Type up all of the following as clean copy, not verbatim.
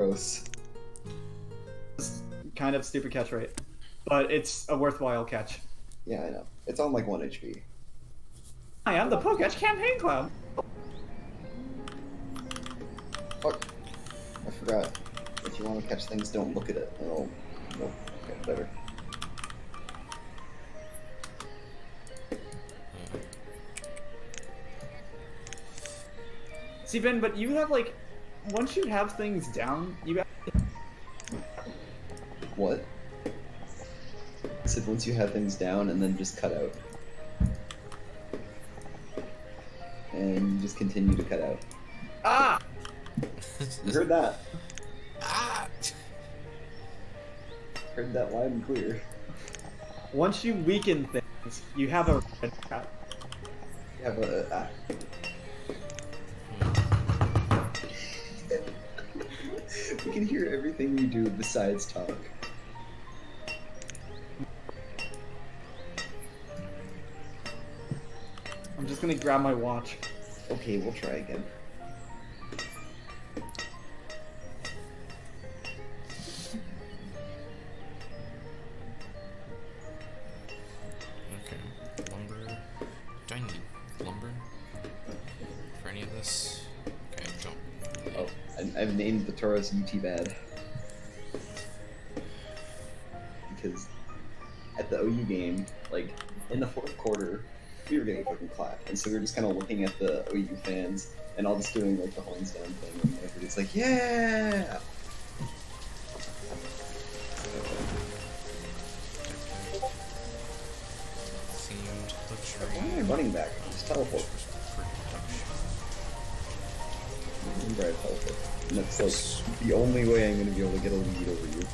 Gross. Kind of stupid catch rate, but it's a worthwhile catch. Yeah, I know. It's on like 1 HP. Hi, I'm the Poketch Campaign Clown. Fuck. I forgot. If you want to catch things, don't look at it. Oh, nope. Okay, better. See, Ben, but you have like, once you have things down, you got. What? I said once you have things down and then just cut out. And you just continue to cut out. Ah! You heard that. Ah! Heard that loud and clear. Once you weaken things, you have a red cat. You have a... We can hear everything you do besides talk. I'm just gonna grab my watch. Okay, we'll try again. Okay. Lumber. Do I need lumber for any of this? Okay, don't. Oh, I've named the Tauros UT bad. Because at the OU game, like, in the fourth quarter, we were getting fucking clapped. And so we were just kind of looking at the OU fans and all just doing, like, the horns down thing. And everybody's like, yeah! Themed luxury. Why am I running back? Just teleport. Remember I teleport. And that's, like, the only way I'm gonna be able to get a lead over you.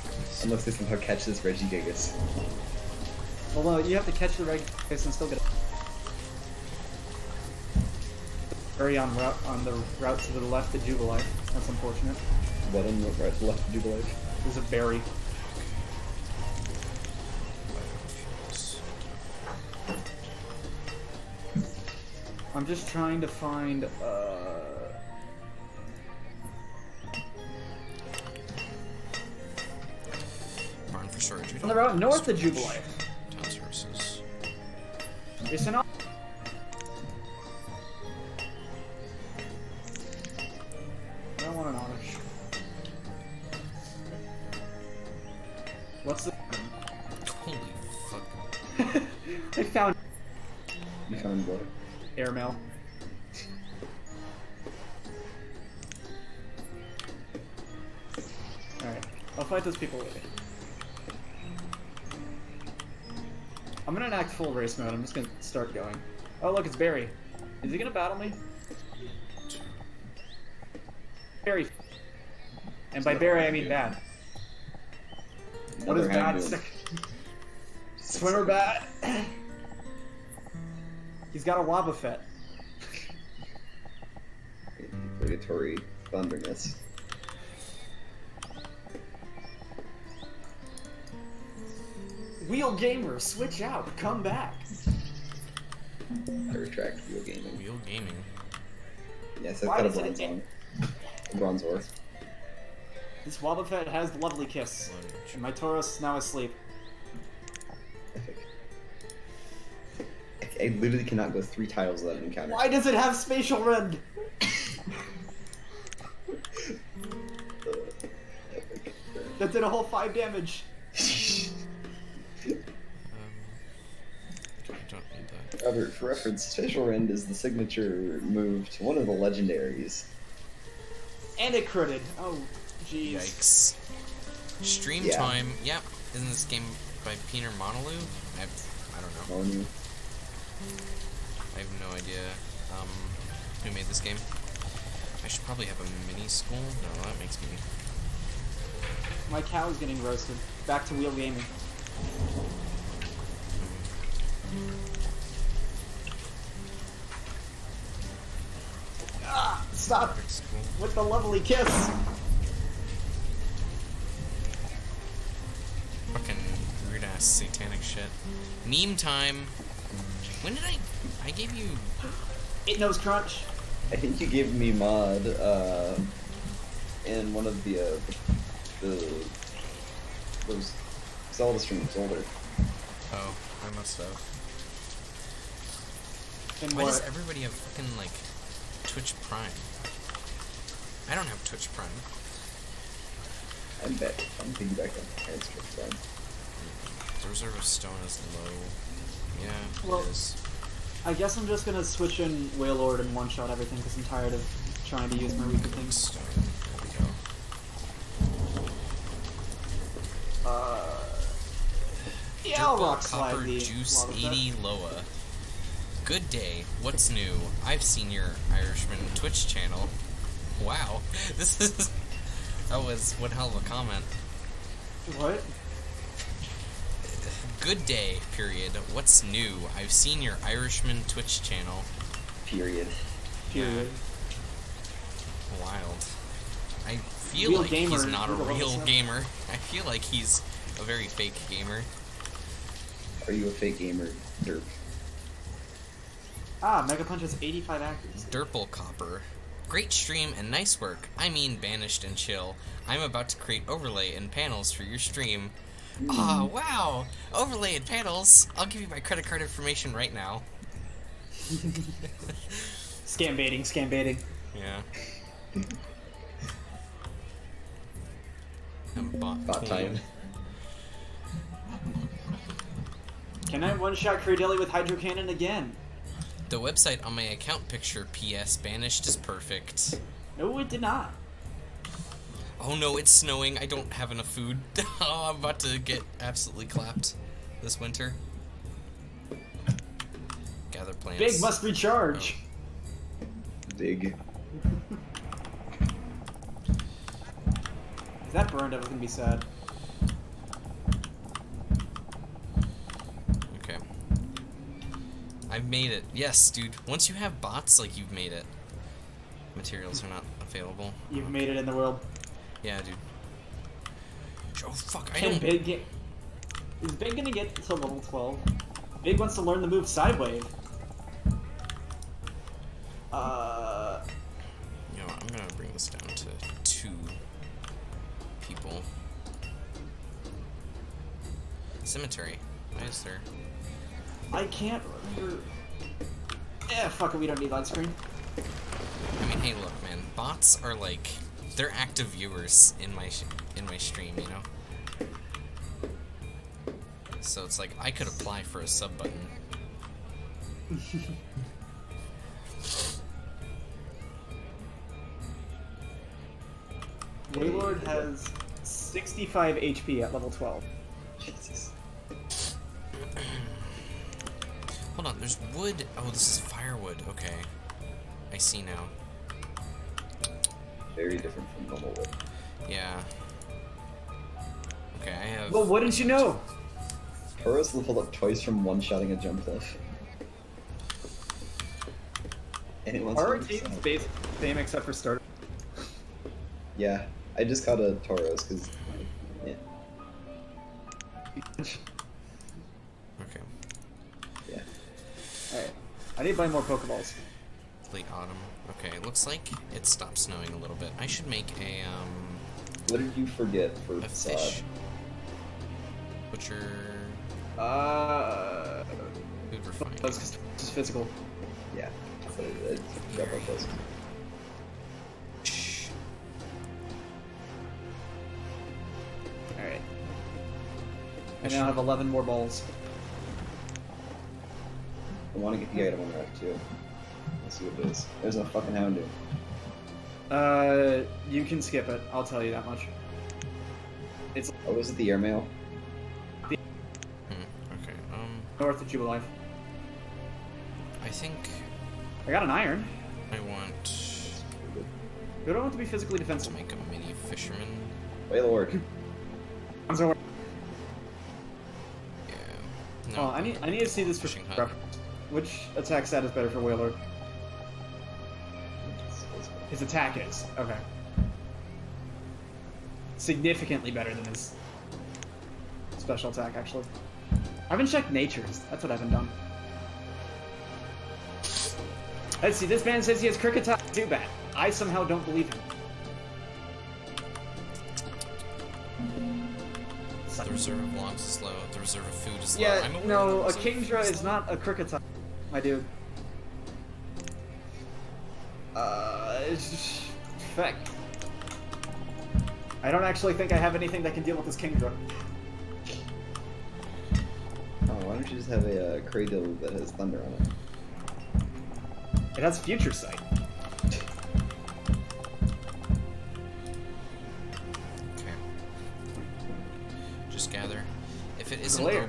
Unless they somehow catch this Regigigas. Well, no, you have to catch the red case and still get it. Very on the route to the left to Jubilife. That's unfortunate. What on the right left to Jubilife? There's a berry. I'm just trying to find Barn for storage. on the route north to Jubilife. Town services. It's an I don't want an Oddish. What's the Holy fuck. I found You found what? airmail. Alright, I'll fight those people later. I'm gonna enact full race mode, I'm just gonna start going. Oh look, it's Barry. Is he gonna battle me? Barry. And by Barry I mean bad. What is bad? Swimmer bat. He's got a Wobbuffet. Obligatory thunderness. Wheel gamer, switch out, come back. I retract wheel gaming. Wheel gaming. Yes, I've Why got a does it- bronze on. A bronze ore. This Wobbuffet has lovely kiss. And my Tauros is now asleep. Epic. I literally cannot go 3 tiles without an encounter. Why does it have spatial rend? Epic. That did a whole 5 damage. I don't need that. Robert, for reference, Spatial Rend is the signature move to one of the legendaries. And it critted. Oh, jeez. Yikes. Stream Yeah. time. Yep. Isn't this game by Peter Monolou? I don't know. On you. I have no idea who made this game. I should probably have a mini school. No, that makes me... My cow is getting roasted. Back to wheel gaming. Ah, stop School. with the lovely kiss. Fucking weird ass satanic shit. Meme time. When did I gave you... It knows crunch. I think you gave me mod, in one of the those Zelda streams older. Oh, I must have. And Why does what? everybody have fucking, like, Twitch Prime? I don't have Twitch Prime. I'm piggyback on parents' trip then. The reserve of stone is low. Yeah, Well, it is. I guess I'm just gonna switch in Wailord and one-shot everything because I'm tired of trying to use my weaker things. Stone. There we go. Yeah, I'll Purple rock slide Copper the Juice lava set. 80 Loa. Good day. What's new? I've seen your Irishman Twitch channel. Wow. This is... That was one hell of a comment. What? Good day, period. What's new? I've seen your Irishman Twitch channel. Period. Period. Wild. I feel Real like gamer, he's not a real real gamer. gamer. I feel like he's a very fake gamer. Are you a fake gamer, Derp? Ah, Mega Punch has 85 actors. Durple Copper. Great stream and nice work. I mean, Banished and Chill. I'm about to create overlay and panels for your stream. Ah, wow! Overlay and panels! I'll give you my credit card information right now. Scam baiting, scam baiting. Yeah. And Bot time. Can I one-shot Creedeli with Hydro Cannon again? The website on my account picture, PS, Banished is perfect. No, it did not. Oh no, it's snowing. I don't have enough food. Oh, I'm about to get absolutely clapped this winter. Gather plants. Big must recharge. Big. If that burned, I was gonna be sad. Okay. I've made it. Yes, dude. Once you have bots, like, you've made it. Materials are not available. You've made it in the world. Yeah, dude. Oh, fuck. I Can don't... Big get... Is Big gonna get to level 12? Big wants to learn the move Sidewave. You know what? I'm gonna bring this down to 2 people. Cemetery. Why is there... I can't remember... Eh, fuck it, we don't need light screen. I mean, hey, look, man. Bots are like... They're active viewers in my stream, you know? So it's like, I could apply for a sub button. Wailord has 65 HP at level 12. Jesus. Hold on, there's wood. Oh, this is firewood. Okay. I see now. Very different from normal wood. Yeah. Okay, I have... Well, wouldn't you know? Tauros leveled up twice from one-shotting a jump cliff. And it wants Our to be team's sad. basic same except for starter. Yeah, I just got a Tauros because... Yeah. Okay. Yeah. Alright. I need to buy more Pokeballs. Late autumn. Okay, looks like it stopped snowing a little bit. I should make a What did you forget for fish. facade? Butcher... Food refining. That's because it's physical. Yeah. So I forgot about those. Shh. Alright. I now have 11 more balls. I want to get the item on rack too. Let's see what it is. There's a fucking Houndoom. You can skip it. I'll tell you that much. It's Oh, was it the airmail? Okay, north of Jubilife. I think I got an iron. I want We don't want to be physically to defensive. make a mini fisherman. Wailord. I'm sorry. Yeah. Oh, No. I need to see this for Fishing hut. reference. Which attack stat is better for Wailord? His attack is. Okay. Significantly better than his special attack, actually. I haven't checked natures. That's what I haven't done. Let's see, this man says he has cricket top too bad. I somehow don't believe him. The reserve of logs is low. The reserve of food is low. Yeah, I'm aware no, the a reserve of Kingdra food is low. not a cricket type, my dude. Feck. I don't actually think I have anything that can deal with this Kingdra. Oh, why don't you just have a Cradle that has thunder on it? It has Future Sight. Okay. Just gather. If it isn't Glare.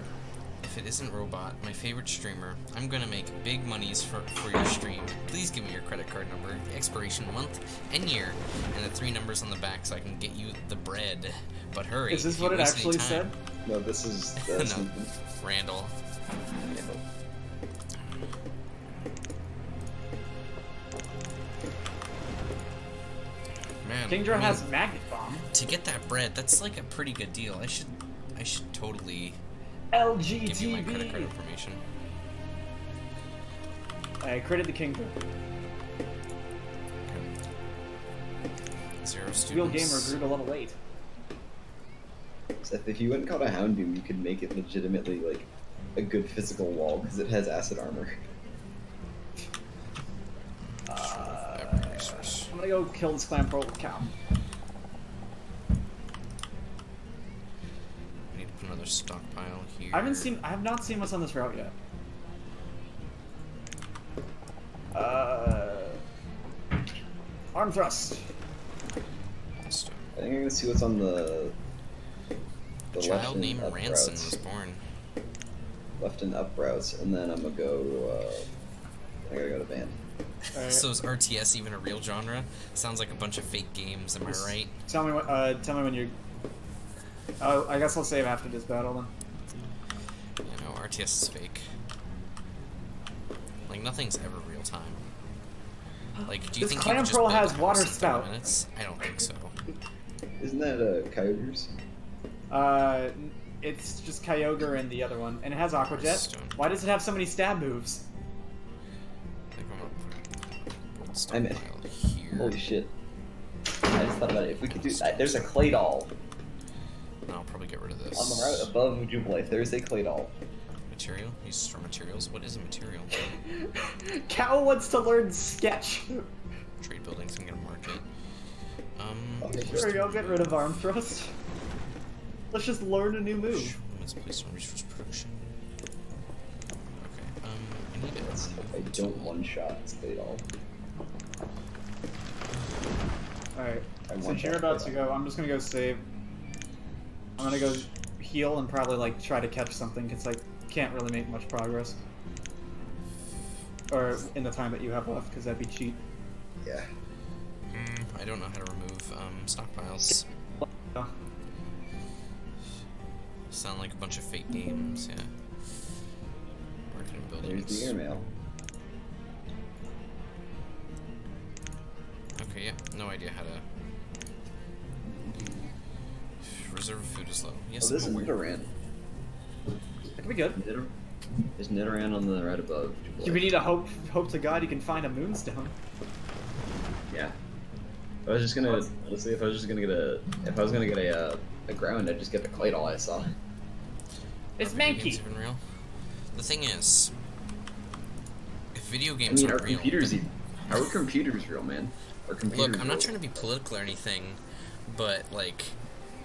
if it isn't Robot, my favorite streamer, I'm gonna make big monies for your stream. Please give me your credit card number, the expiration month and year, and the 3 numbers on the back so I can get you the bread. But hurry. Is this if you what it waste any actually time- said? No, this is No. something. Randall. Man, Kingdra I mean, has Magnet Bomb. to get that bread, that's like a pretty good deal. I should totally give you my credit card LGTB. information. I credit the Kingdra. Okay. 0 Real students. gamer grew to level 8. Seth, if you went and caught a Houndoom, you could make it legitimately like a good physical wall because it has acid armor. Fabric resource. I'm gonna go kill this clan pearl with cow. I need to put another stockpile here. I have not seen what's on this route yet. Arm thrust. Stone. I think I'm gonna see what's on the A left child and named up Ranson routes. was born. Left and up routes, and then I'm gonna go. I gotta go to band. Alright. So is RTS even a real genre? Sounds like a bunch of fake games, am I right? Tell me when you're. Oh, I guess I'll save after this battle then. You know, RTS is fake. Like, nothing's ever real time. Like, do you This think clan you could just pearl build a has house water in 30 spout. minutes? I don't think so. Isn't that Kyogre's? It's just Kyogre and the other one, and it has Aqua Jet. Stone. Why does it have so many stab moves? I think I'm gonna put I'm- stockpile here. Holy shit! I just thought about it. If we could do that, there's a clay doll No, I'll probably get rid of this. on the route above Jubilife. There's a clay doll. Material? Uses for materials? What is a material? Cow wants to learn Sketch. Trade buildings, I'm gonna mark it. Okay, Sure, I'll get rid of Arm Thrust. Let's just learn a new move. Misplaced on resource production. Okay, I need it. I don't one-shot this clay doll. Alright, I since want you're that about clay to doll. go, I'm just gonna go save. I'm gonna go heal and probably like try to catch something, because I can't really make much progress. Or in the time that you have left, because that'd be cheat. Yeah. I don't know how to remove stockpiles. Oh. Sound like a bunch of fake games, yeah. Working in There's buildings. the airmail. Okay, yeah, no idea how to. Reserve food is low. Yes, Oh, this is I'm aware. Nidoran. That could be good. There's Nidoran on the right above. Do we need to hope to God you can find a moonstone? Yeah. I was just gonna honestly, if I was gonna get a ground, I'd just get the clay doll I saw. It's Are video games Mankey. even real? The thing is, if video I games mean, are our real, computers even. How are computers real, man? Our computers. look, I'm not real. trying to be political or anything, but like,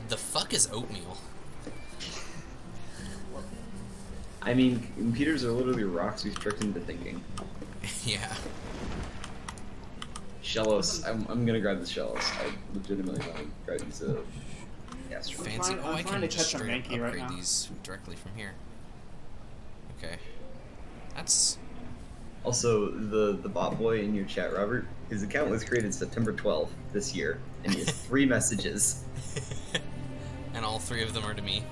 the fuck is oatmeal? I mean, computers are literally rocks we've tricked into thinking. Yeah. Shellos. I'm gonna grab the Shellos. I legitimately want to grab these. Yes. Fancy. I'm Oh, I trying can to just catch a straight up Mankey right upgrade now. these directly from here. Okay. That's. Also, the bot boy in your chat, Robert, his account was created September 12th this year, and he has 3 messages. And all 3 of them are to me.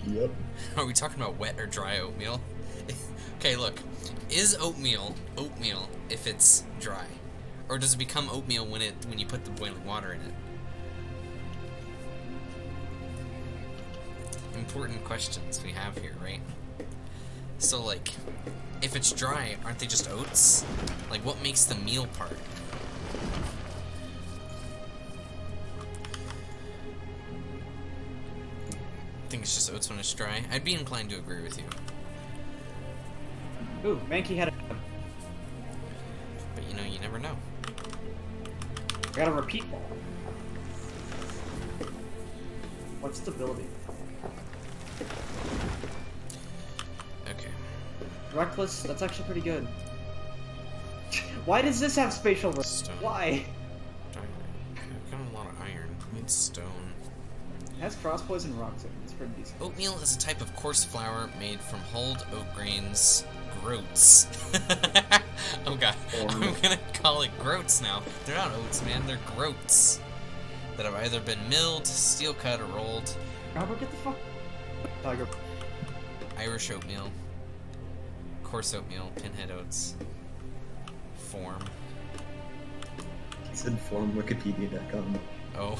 Yep. Are we talking about wet or dry oatmeal? Okay, look. Is oatmeal if it's dry? Or does it become oatmeal when you put the boiling water in it? Important questions we have here, right? So, like, if it's dry, aren't they just oats? Like, what makes the meal part? think it's just oats when it's dry. I'd be inclined to agree with you. Ooh, Mankey had a... But you know, you never know. I gotta repeat. What's stability? Okay. Reckless, that's actually pretty good. Why does this have spatial... Stone. Why? I've got a lot of iron. I need stone. It has cross poison rocks in it. It's pretty decent. Oatmeal is a type of coarse flour made from hulled oat grains. Groats. Oh god. I'm gonna call it groats now. They're not oats, man. They're groats. That have either been milled, steel cut, or rolled. Robert, get the fuck... Tiger. Irish oatmeal. Coarse oatmeal. Pinhead oats. Form. He said form Wikipedia.com. Oh.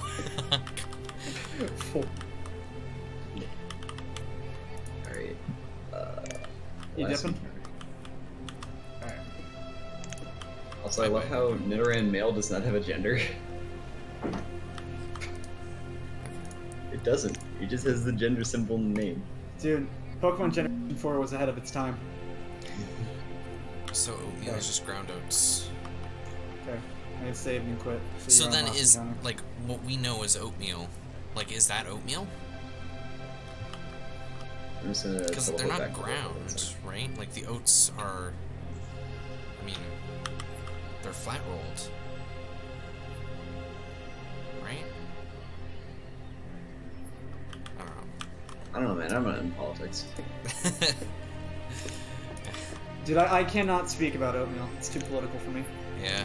Alright. You last dipping? one. Alright. Also, I love how Nidoran male does not have a gender. It doesn't. He just has the gender symbol in the name. Dude, Pokemon Generation 4 was ahead of its time. So oatmeal is just ground oats. Okay. I had saved and quit. So you're on then Boston is, County. like, what we know is oatmeal. Like, is that oatmeal? I'm just gonna Because they're teleport not back to ground, right? Like, the oats are... I mean, they're flat rolled. Right? I don't know. I don't know, man. I'm not in politics. Dude, I cannot speak about oatmeal. It's too political for me. Yeah.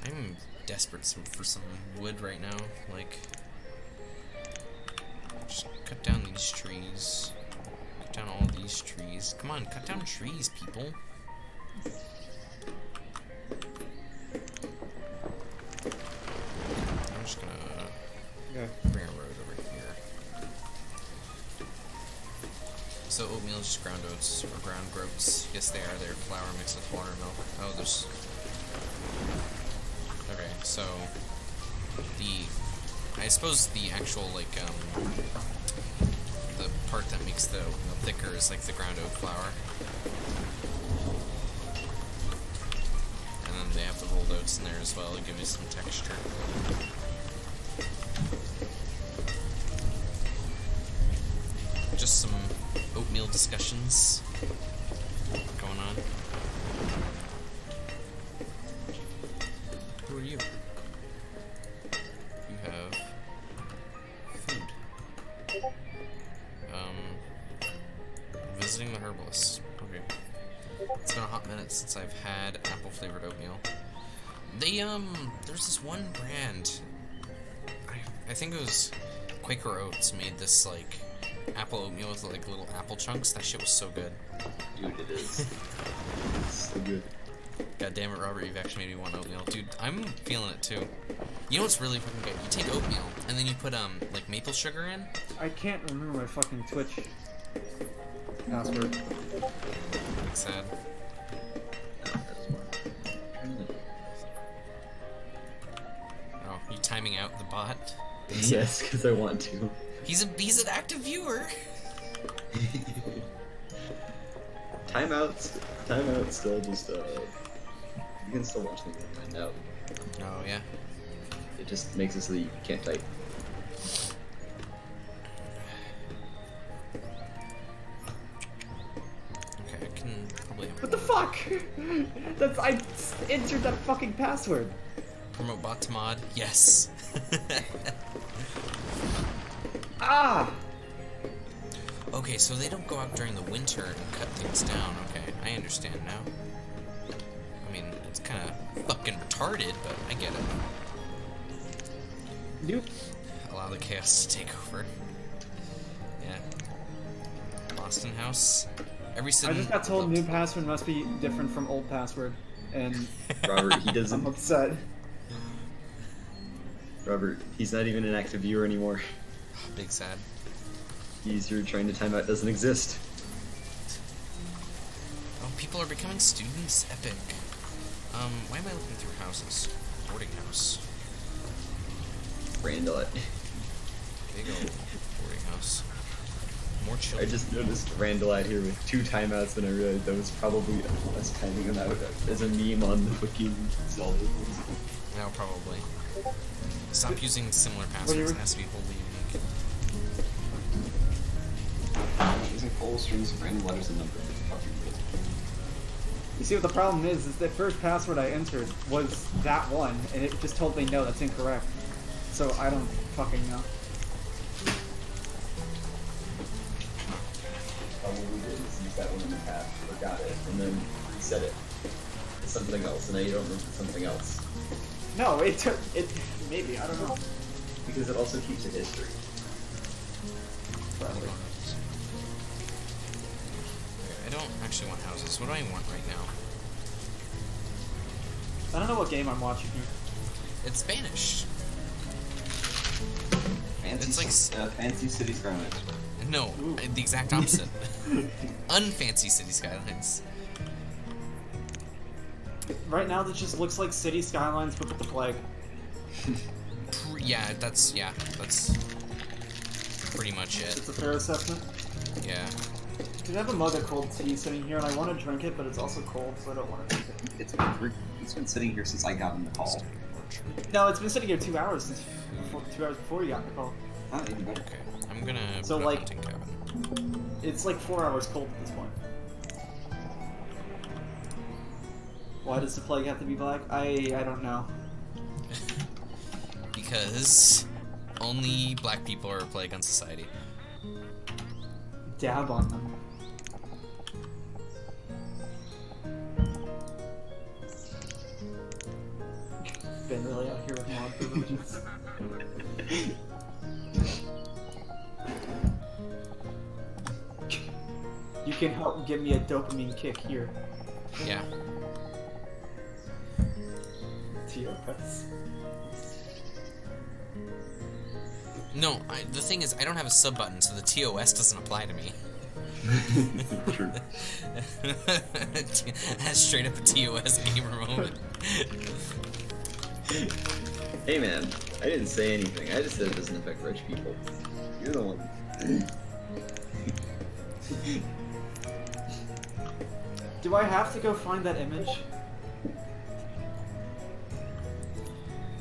I'm desperate for some wood right now. Like, just cut down these trees. Cut down all these trees. Come on, cut down trees, people. I'm just gonna bring a road over here. So oatmeal is just ground oats or ground groats. Yes, they are. They're flour mixed with water and milk. Oh, there's. Okay, so I suppose the actual the part that makes the oatmeal thicker is like the ground oat flour. And then they have the rolled oats in there as well to give you some texture. Just some oatmeal discussions going on. Who are you? You have food. Visiting the herbalist. Okay. It's been a hot minute since I've had apple flavored oatmeal. There's this one brand. I think it was Quaker Oats made this like apple oatmeal with like little apple chunks. That shit was so good. Dude, it is. So good. God damn it, Robert, you've actually made me want oatmeal. Dude, I'm feeling it too. You know what's really fucking good? You take oatmeal and then you put like maple sugar in. I can't remember my fucking Twitch password. Like sad. Oh, you timing out the bot? Yes, because I want to. He's an active viewer. Timeouts still just you can still watch things on timed out. Oh yeah. It just makes it so that you can't type. Okay, I can probably. What the fuck? I entered that fucking password. Promote bot to mod? Yes. Ah! Okay, so they don't go out during the winter and cut things down. Okay, I understand now. I mean, it's kind of fucking retarded, but I get it. Nope. Allow the chaos to take over. Yeah. Boston House. Every I city. just got told new password must be different from old password, and Robert, he I'm doesn't. upset. Robert, he's not even an active viewer anymore. Big sad. You're trying to time out doesn't exist. Oh, people are becoming students? Epic. Why am I looking through houses? boarding house. Randall. Big old boarding house. More I children. just noticed Randall out here with 2 timeouts, and I realized that was probably us timing him out as a meme on the fucking Zelda. No, probably. Stop using similar passwords. It has to be wholly unique. Using full strings of random letters and numbers is fucking good. You see what the problem is the first password I entered was that one, and it just told me no, that's incorrect. So I don't fucking know. What we did is use that one in the past, forgot it, and then reset it to something else, and now you don't remember something else. No, it took it. Maybe I don't know. Because it also keeps a history. Probably. I don't actually want houses. What do I want right now? I don't know what game I'm watching here. It's Banished. Fancy, It's like fancy city skylines. No, Ooh. the exact opposite. Unfancy city skylines. Right now, this just looks like City Skylines, but with the plague. Yeah, that's pretty much it. It's a fair assessment. Yeah. Dude, I have a mug of cold tea sitting here, and I want to drink it, but it's also cold, so I don't want to drink it. It's been sitting here since I got in the call. No, it's been sitting here 2 hours since 2 hours before you got in the call. Not even better. Okay, I'm gonna So, put a like- hunting cabin. It's like 4 hours cold at this point. Why does the plague have to be black? I don't know. Because only black people are a plague on society. Dab on them. Been really out here with mod privileges. You can help give me a dopamine kick here. Yeah. TOS. No, the thing is, I don't have a sub button, so the TOS doesn't apply to me. True. That's straight up a TOS gamer moment. Hey man, I didn't say anything. I just said it doesn't affect rich people. You're the one. Do I have to go find that image?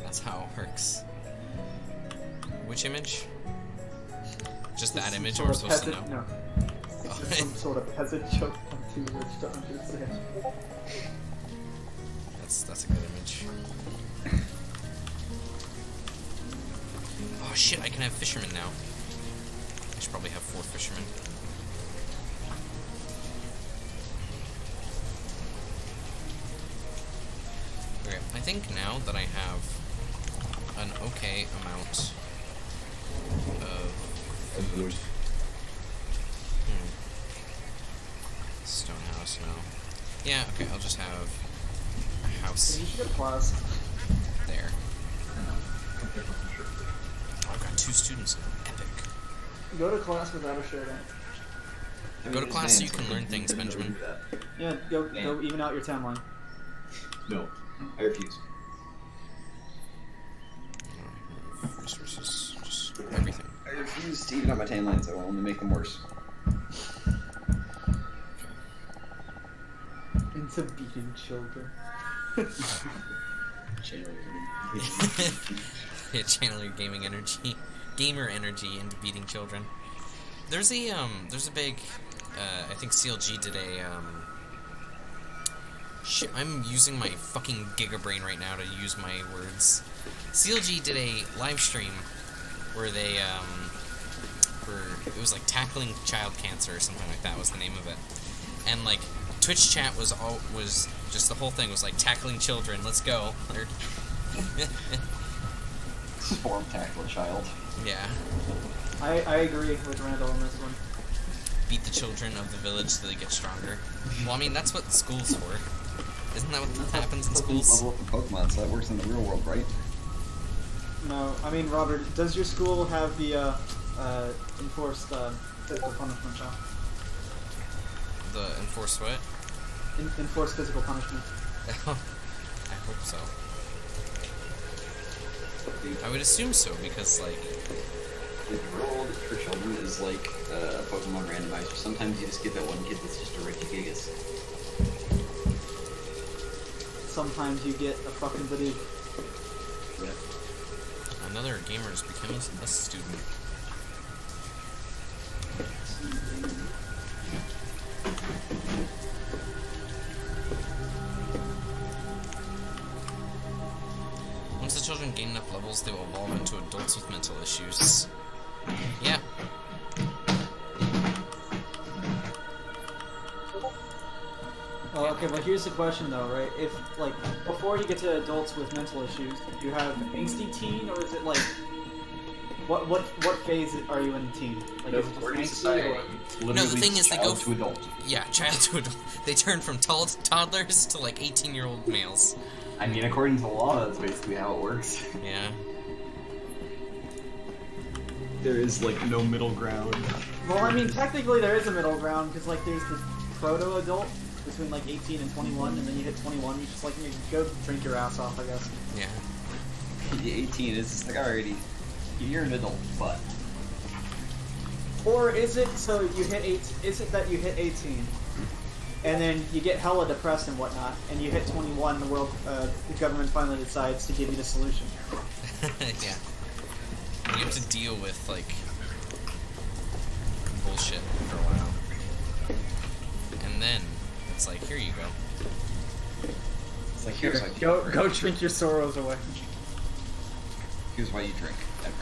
That's how it works. Which image? Just that image, or we're supposed to know? No. Oh, It's some sort of peasant joke I'm too rich to understand. that's a good image. Oh shit, I can have fishermen now. I should probably have 4 fishermen. Okay, I think now that I have an okay amount of food. Stone house, no. Yeah, okay, I'll just have a house You should get class. there. Oh, I've got 2 students now. Epic. Go to class without a shirt on. Go to class so you can learn things, Benjamin. Yeah, go even out your timeline. No, I refuse. Resources, just everything. I refuse to even out my timelines. I will only make them worse. Into beating children. Yeah, channel your gaming energy, gamer energy into beating children. There's a big, I think CLG did a, shit, I'm using my fucking gigabrain right now to use my words. CLG did a live stream where they, it was like tackling child cancer or something like that was the name of it. And like, Twitch chat was just the whole thing was like tackling children, let's go. Form tackle a child. Yeah. I agree with Randall on this one. Beat the children of the village so they get stronger. Well, I mean, that's what school's for. Isn't that what happens in schools? Level up in Pokemon, so that works in the real world, right? No, I mean, Robert, does your school have the enforced physical punishment now? The enforced what? Enforced physical punishment. I hope so. I would assume so, because, like... The world for children is like a Pokemon randomizer. Sometimes you just get that one kid that's just a Ricky Gigas. Sometimes you get a fucking Bidoof. Yeah. Another gamer is becoming a student. Once the children gain enough levels, they will evolve into adults with mental issues. Yeah. Oh, okay, but here's the question though, right? If, like, before you get to adults with mental issues, you have angsty teen, or is it like, what phase are you in the teen? Like, is it just angsty, or? No, the thing is they go to adult. Yeah, child to adult. They turn from toddlers to like 18-year-old males. I mean, according to the law, that's basically how it works. Yeah. There is like no middle ground. Well, I mean, technically there is a middle ground, because like there's the proto-adult between like 18 and 21, and then you hit 21, you just like you go drink your ass off, I guess. Yeah. The 18 is just like, alrighty, you're an adult, but. Or is it so you hit 8? Is it that you hit 18, and then you get hella depressed and whatnot, and you hit 21, the government finally decides to give you the solution? Yeah. You have to deal with like bullshit for a while, and then it's like, here you go. It's like, here's like, Go drink your sorrows away. here's why you drink. Ever.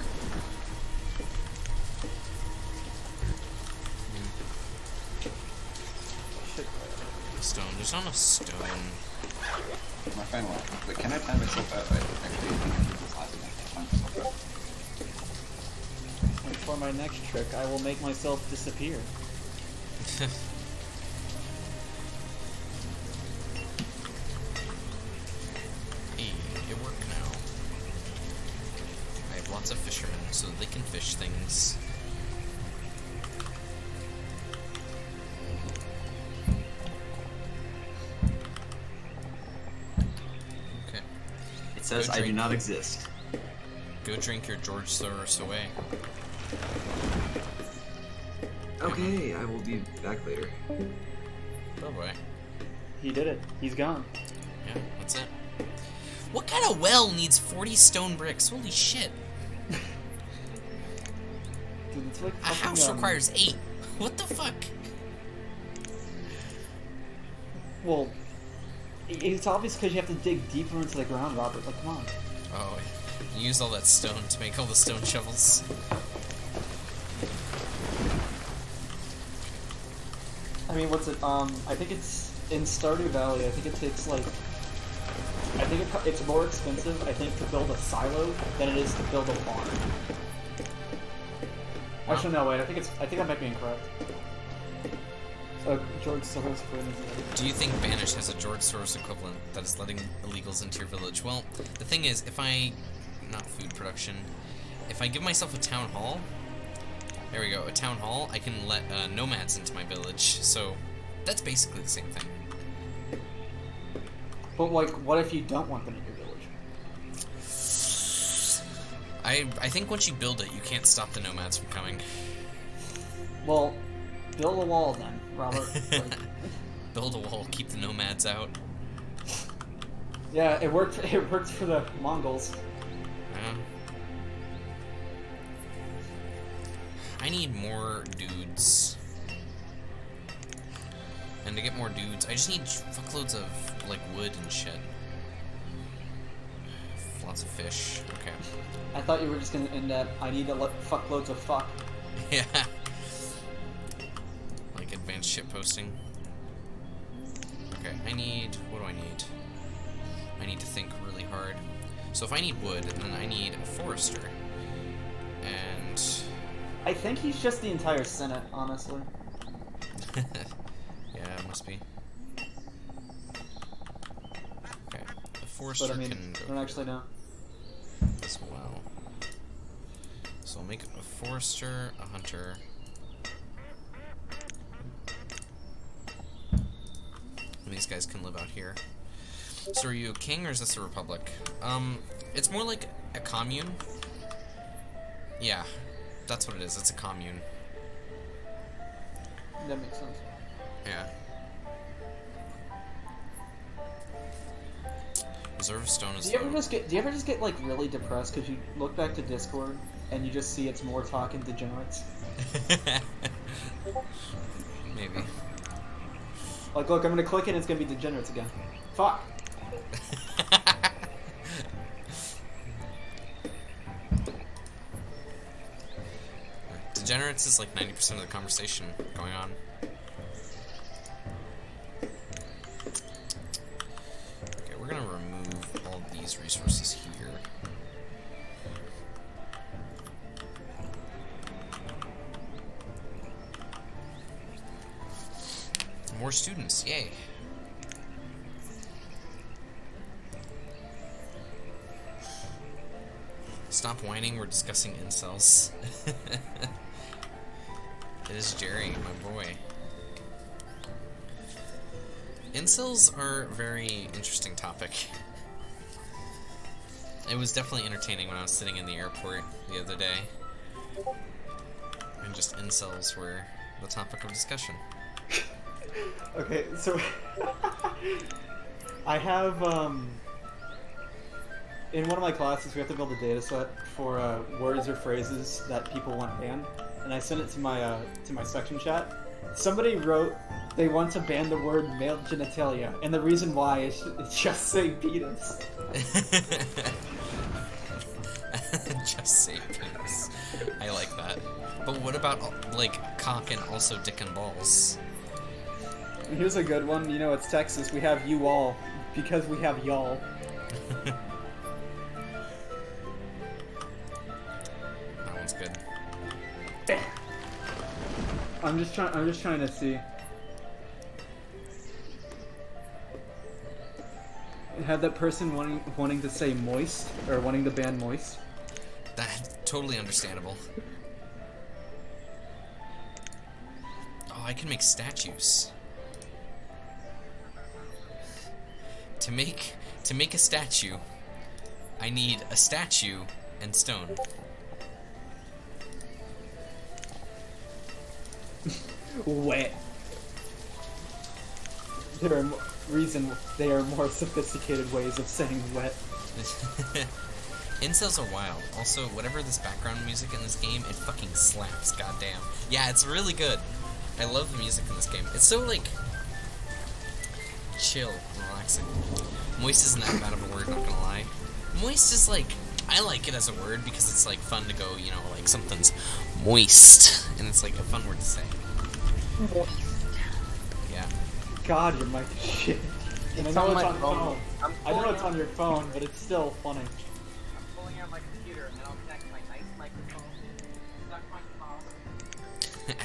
Stone. There's not enough stone. My final one. But can I time myself out? Actually, this last one, I can't time myself out. And for my next trick, I will make myself disappear. Hey, it worked now. I have lots of fishermen, so they can fish things. Okay. It says Go I do drink. not exist. Go drink your George Soros away. Okay, I will be back later. Oh boy. He did it. He's gone. Yeah, that's it. What kind of well needs 40 stone bricks? Holy shit. Dude, it's like A house requires 8. What the fuck? Well, it's obvious because you have to dig deeper into the ground, Robert. Like, come on. Oh, you used all that stone to make all the stone shovels. I mean, what's it? I think it's in Stardew Valley. I think it takes like, I think it's more expensive, I think, to build a silo than it is to build a barn. Wow. Actually, no, wait. I think I might be incorrect. George Soros equivalent. Do you think Banished has a George Soros equivalent that is letting illegals into your village? Well, the thing is, if I... not food production. If I give myself a town hall... There we go, a town hall, I can let nomads into my village, so that's basically the same thing. But like, what if you don't want them in your village? I think once you build it, you can't stop the nomads from coming. Well, build a wall then, Robert. Like, Build a wall, keep the nomads out. yeah, it worked. It worked for the Mongols. Yeah. I need more dudes. And to get more dudes, I just need fuckloads of, like, wood and shit. Lots of fish. Okay. I thought you were just gonna end at, I need fuckloads of fuck. Yeah. Like advanced ship posting. Okay, I need... what do I need? I need to think really hard. So if I need wood, then I need a forester. And... I think he's just the entire Senate, honestly. yeah, it must be. Okay, the forester But I mean, can I go don't actually know. as well. So I'll make a forester, a hunter. And these guys can live out here. So are you a king or is this a republic? It's more like A commune? Yeah, that's what it is. It's a commune. That makes sense. Yeah. Reserve Stone is. Do you ever just get like really depressed because you look back to Discord and you just see it's more talking degenerates? Maybe. Like, look, I'm gonna click it and it's gonna be degenerates again. Fuck. Degenerates is like 90% of the conversation going on. Okay, we're gonna remove all these resources here. More students, yay. Stop whining, we're discussing incels. It is Jerry, my boy. Incels are a very interesting topic. It was definitely entertaining when I was sitting in the airport the other day. And just incels were the topic of discussion. Okay, so I have in one of my classes we have to build a data set for words or phrases that people want banned, and I sent it to my section chat. Somebody wrote they want to ban the word male genitalia, and the reason why is just say penis. Just say penis. I like that. But what about like cock and also dick and balls? Here's a good one. You know, it's Texas. We have you all because we have y'all. That one's good. I'm just trying to see. Had that person wanting to say moist or wanting to ban moist. That's totally understandable. Oh, I can make statues. To make a statue, I need a statue and stone. Wet. There are more sophisticated ways of saying wet. Incels are wild. Also, whatever this background music in this game, it fucking slaps, goddamn. Yeah, it's really good. I love the music in this game. It's so, like, chill, relaxing. Moist isn't that bad of a word, not gonna lie. Moist is, like, I like it as a word because it's, like, fun to go, you know, like, something's moist. And it's, like, a fun word to say. Yeah. God, your mic is shit. And I know it's on phone. I know it's on your phone, but it's still funny. I'm pulling out my computer and then I'll connect my nice microphone. Suck my cock.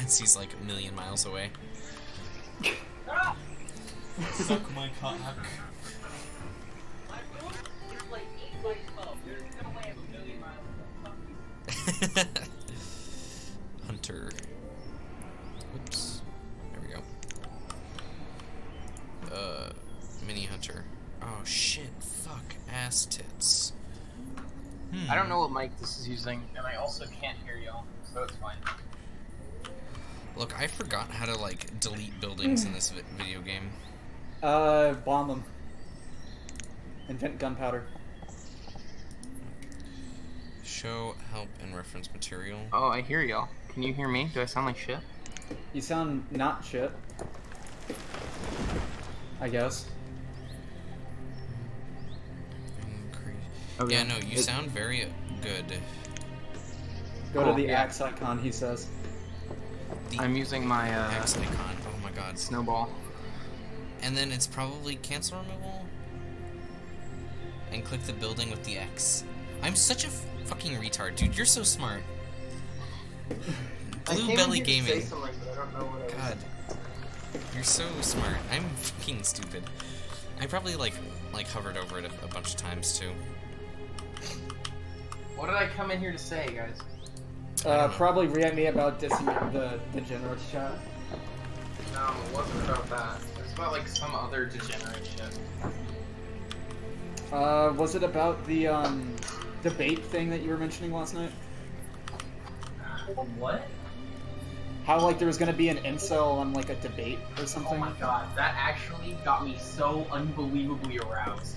As he's like a million miles away. Ah! Suck my cock. My phone is like 8 by 12. There's no way I'm a million miles away. Hunter. Oops. There we go. Mini Hunter. Oh shit. Fuck. Ass tits. I don't know what mic this is using, and I also can't hear y'all, so it's fine. Look, I forgot how to, like, delete buildings in this video game. Bomb them. Invent gunpowder. Show, help, and reference material. Oh, I hear y'all. Can you hear me? Do I sound like shit? You sound not shit. I guess. Okay. Yeah, no, you sound very good. Go Cool, to the yeah. axe icon, he says. The I'm using my X icon. Oh my god. snowball. And then it's probably cancel removal. And click the building with the X. I'm such a fucking retard, dude. You're so smart. Blue Belly Gaming. God. You're so smart. I'm fucking stupid. I probably like hovered over it a bunch of times too. What did I come in here to say, guys? Probably react me about dissing the degenerate chat. No, it wasn't about that. It was about like some other degenerate shit. Was it about the debate thing that you were mentioning last night? What? How like there was gonna be an incel on like a debate or Oh something? my god, that actually got me so unbelievably aroused.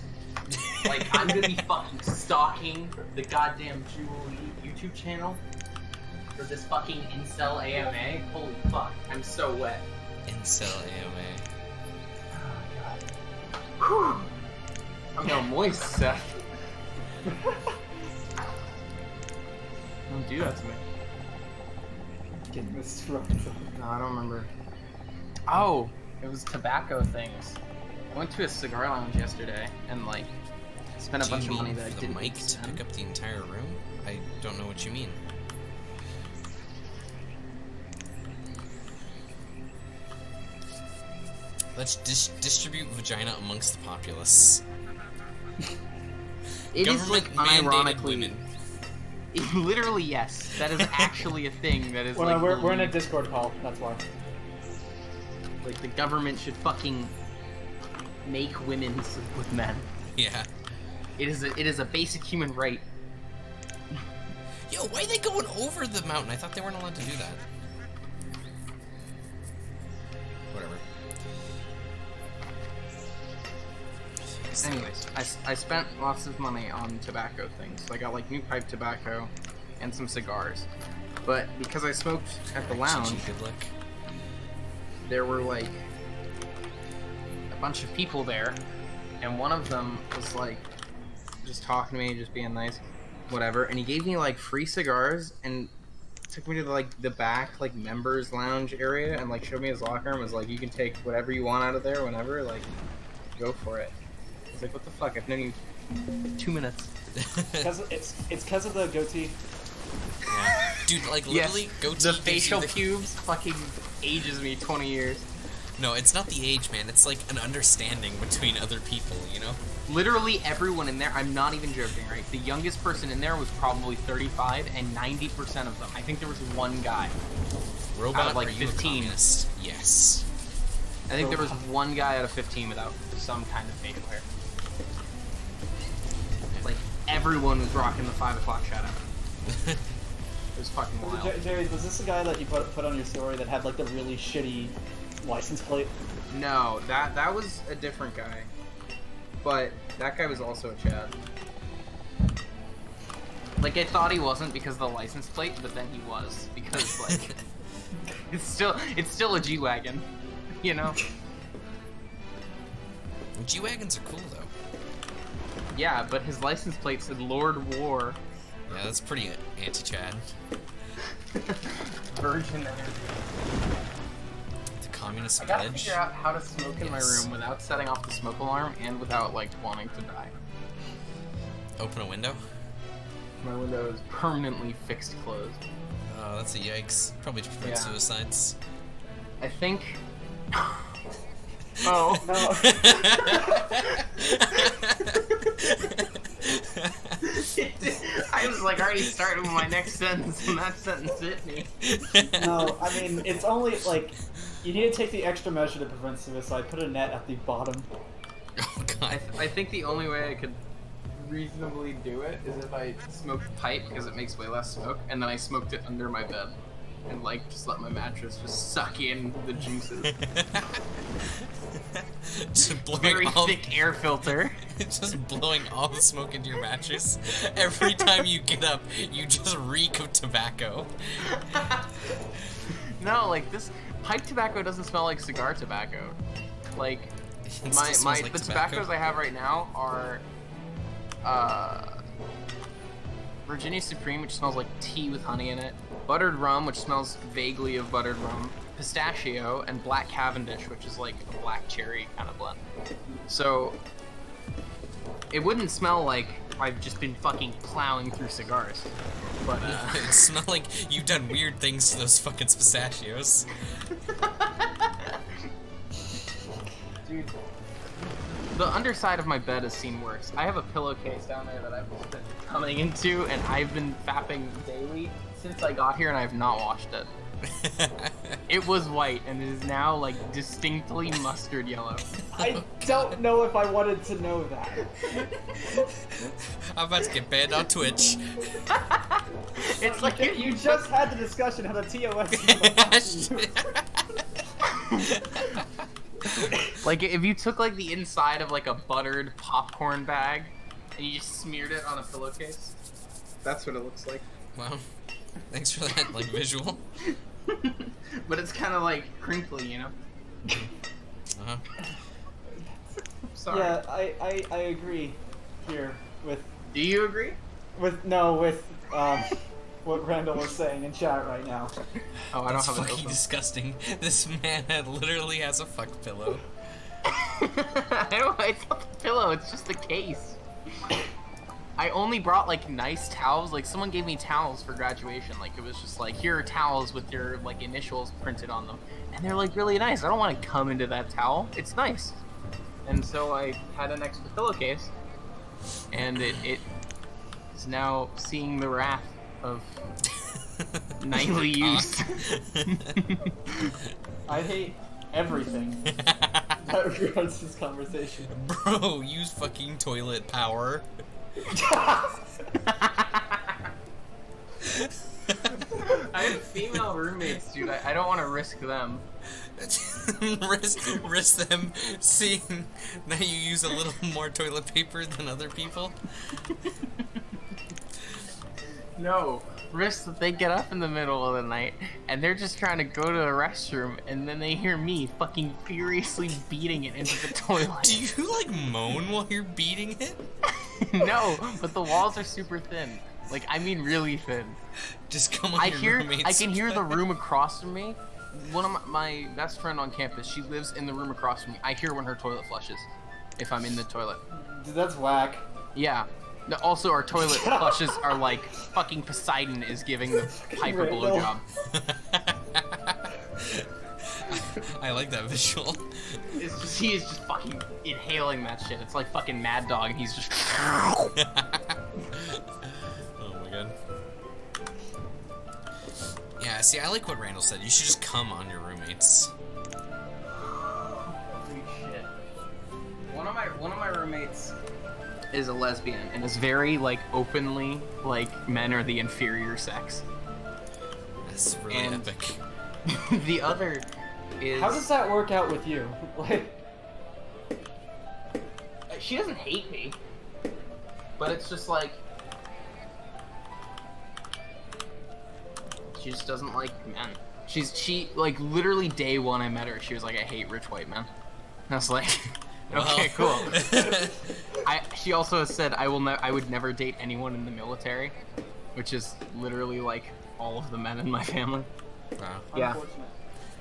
Like, I'm gonna be fucking stalking the goddamn Julie YouTube channel for this fucking incel AMA. Holy fuck, I'm so wet. Incel AMA. Oh god. I'm now moist, Seth. Don't do that to me. Getting this wrong. No, I don't remember. Oh, it was tobacco things. I went to a cigar lounge yesterday and like spent a Do bunch you of money mean that I for the didn't mic need to spend. pick up the entire room? I don't know what you mean. Let's distribute vagina amongst the populace. It is like Government-mandated unironically. women. Literally, yes. That is actually a thing that is like. We're in a believed. Discord call. That's why. Like the government should fucking make women sleep with men. Yeah. It is a basic human right. Yo, why are they going over the mountain? I thought they weren't allowed to do that. Whatever. Anyways, I spent lots of money on tobacco things. I got like new pipe tobacco and some cigars. But because I smoked at the lounge, GG, good luck. there were like a bunch of people there, and one of them was like just talking to me, just being nice, whatever. And he gave me like free cigars and took me to like the back like members lounge area and like showed me his locker and was like, you can take whatever you want out of there whenever, like go for it. I was like, what the fuck? I've known you 2 minutes. It's because of the goatee. Yeah. Dude, like literally, goatee The gives you facial the- pubes fucking ages me 20 years. No, it's not the age, man. It's like an understanding between other people, you know? Literally everyone in there, I'm not even joking, right? The youngest person in there was probably 35, and 90% of them, I think there was one guy. Robot, Out of, like, are you 15. a communist? Yes. I think there was one guy out of 15 without some kind of facial hair. Like, everyone was rocking the 5 o'clock shadow. It was fucking wild. Jerry, was this the guy that you put on your story that had like the really shitty license plate? No, that was a different guy. But that guy was also a Chad. Like, I thought he wasn't because of the license plate, but then he was. Because, like, it's still a G-Wagon, you know? G-Wagons are cool, though. Yeah, but his license plate said Lord War. Yeah, that's pretty anti-Chad. Virgin energy. The communist I gotta pledge. figure out how to smoke in my Yes. room without setting off the smoke alarm and without, like, wanting to die. Open a window. My window is permanently fixed closed. Oh, that's a yikes. Probably to prevent Yeah. suicides. I think... Oh. No. I was like already starting with my next sentence, and that sentence hit me. No, I mean, it's only like you need to take the extra measure to prevent suicide. Put a net at the bottom. Oh god. I think the only way I could reasonably do it is if I smoked pipe because it makes way less smoke, and then I smoked it under my bed, and like just let my mattress just suck in the juices. Just blowing Very all thick air filter. just blowing all the smoke into your mattress. Every time you get up, you just reek of tobacco. No, like this pipe tobacco doesn't smell like cigar tobacco. Like It still my smells like the tobacco. tobaccos I have right now are Virginia Supreme, which smells like tea with honey in it, buttered rum, which smells vaguely of buttered rum, pistachio, and black Cavendish, which is like a black cherry kind of blend. So it wouldn't smell like I've just been fucking plowing through cigars. But It smells like you've done weird things to those fucking pistachios. dude, the underside of my bed has seen worse. I have a pillowcase down there that I've been coming into, and I've been fapping daily since I got here, and I have not washed it. It was white, and it is now, like, distinctly mustard yellow. I don't know if I wanted to know that. I'm about to get banned on Twitch. It's like You just had the discussion how the TOS. Like, if you took, like, the inside of, like, a buttered popcorn bag, and you just smeared it on a pillowcase, that's what it looks like. Well, thanks for that, like, visual. But it's kind of, like, crinkly, you know? Uh-huh. Sorry. Yeah, I agree here with Do you agree? what Randall was saying in chat right now. Oh, I don't That's have it fucking open. disgusting. This man literally has a fuck pillow. It's not the pillow, it's just the case. I only brought, like, nice towels. Like, someone gave me towels for graduation. Like, it was just like, here are towels with your, like, initials printed on them. And they're, like, really nice. I don't want to come into that towel. It's nice. And so I had an extra pillowcase. And it is now seeing the wrath of nightly use. I hate everything that regards this conversation. Bro, use fucking toilet power. I have female roommates, dude. I don't want to risk them. risk them seeing that you use a little more toilet paper than other people. No, risk that they get up in the middle of the night and they're just trying to go to the restroom and then they hear me fucking furiously beating it into the toilet. Do you like moan while you're beating it? No, but the walls are super thin. Like, I mean really thin. Just come on I your roommate's can hear the bed. room across from me. One of my best friend on campus, she lives in the room across from me. I hear when her toilet flushes, if I'm in the toilet. Dude, that's whack. Yeah. No, also, our toilet flushes are like fucking Poseidon is giving the Piper Randall. blowjob. I like that visual. It's just, he is just fucking inhaling that shit. It's like fucking Mad Dog, and he's just. Oh my god. Yeah, see, I like what Randall said. You should just come on your roommates. Holy shit. One of my roommates is a lesbian and is very like openly like men are the inferior sex. That's really And- epic. The other is How does that work out with you? Like, she doesn't hate me, but it's just like she just doesn't like men. She like literally day one I met her, she was like, I hate rich white men. And I was like, okay, Well. cool. She also has said I would never date anyone in the military, which is literally like all of the men in my family. Wow. Yeah.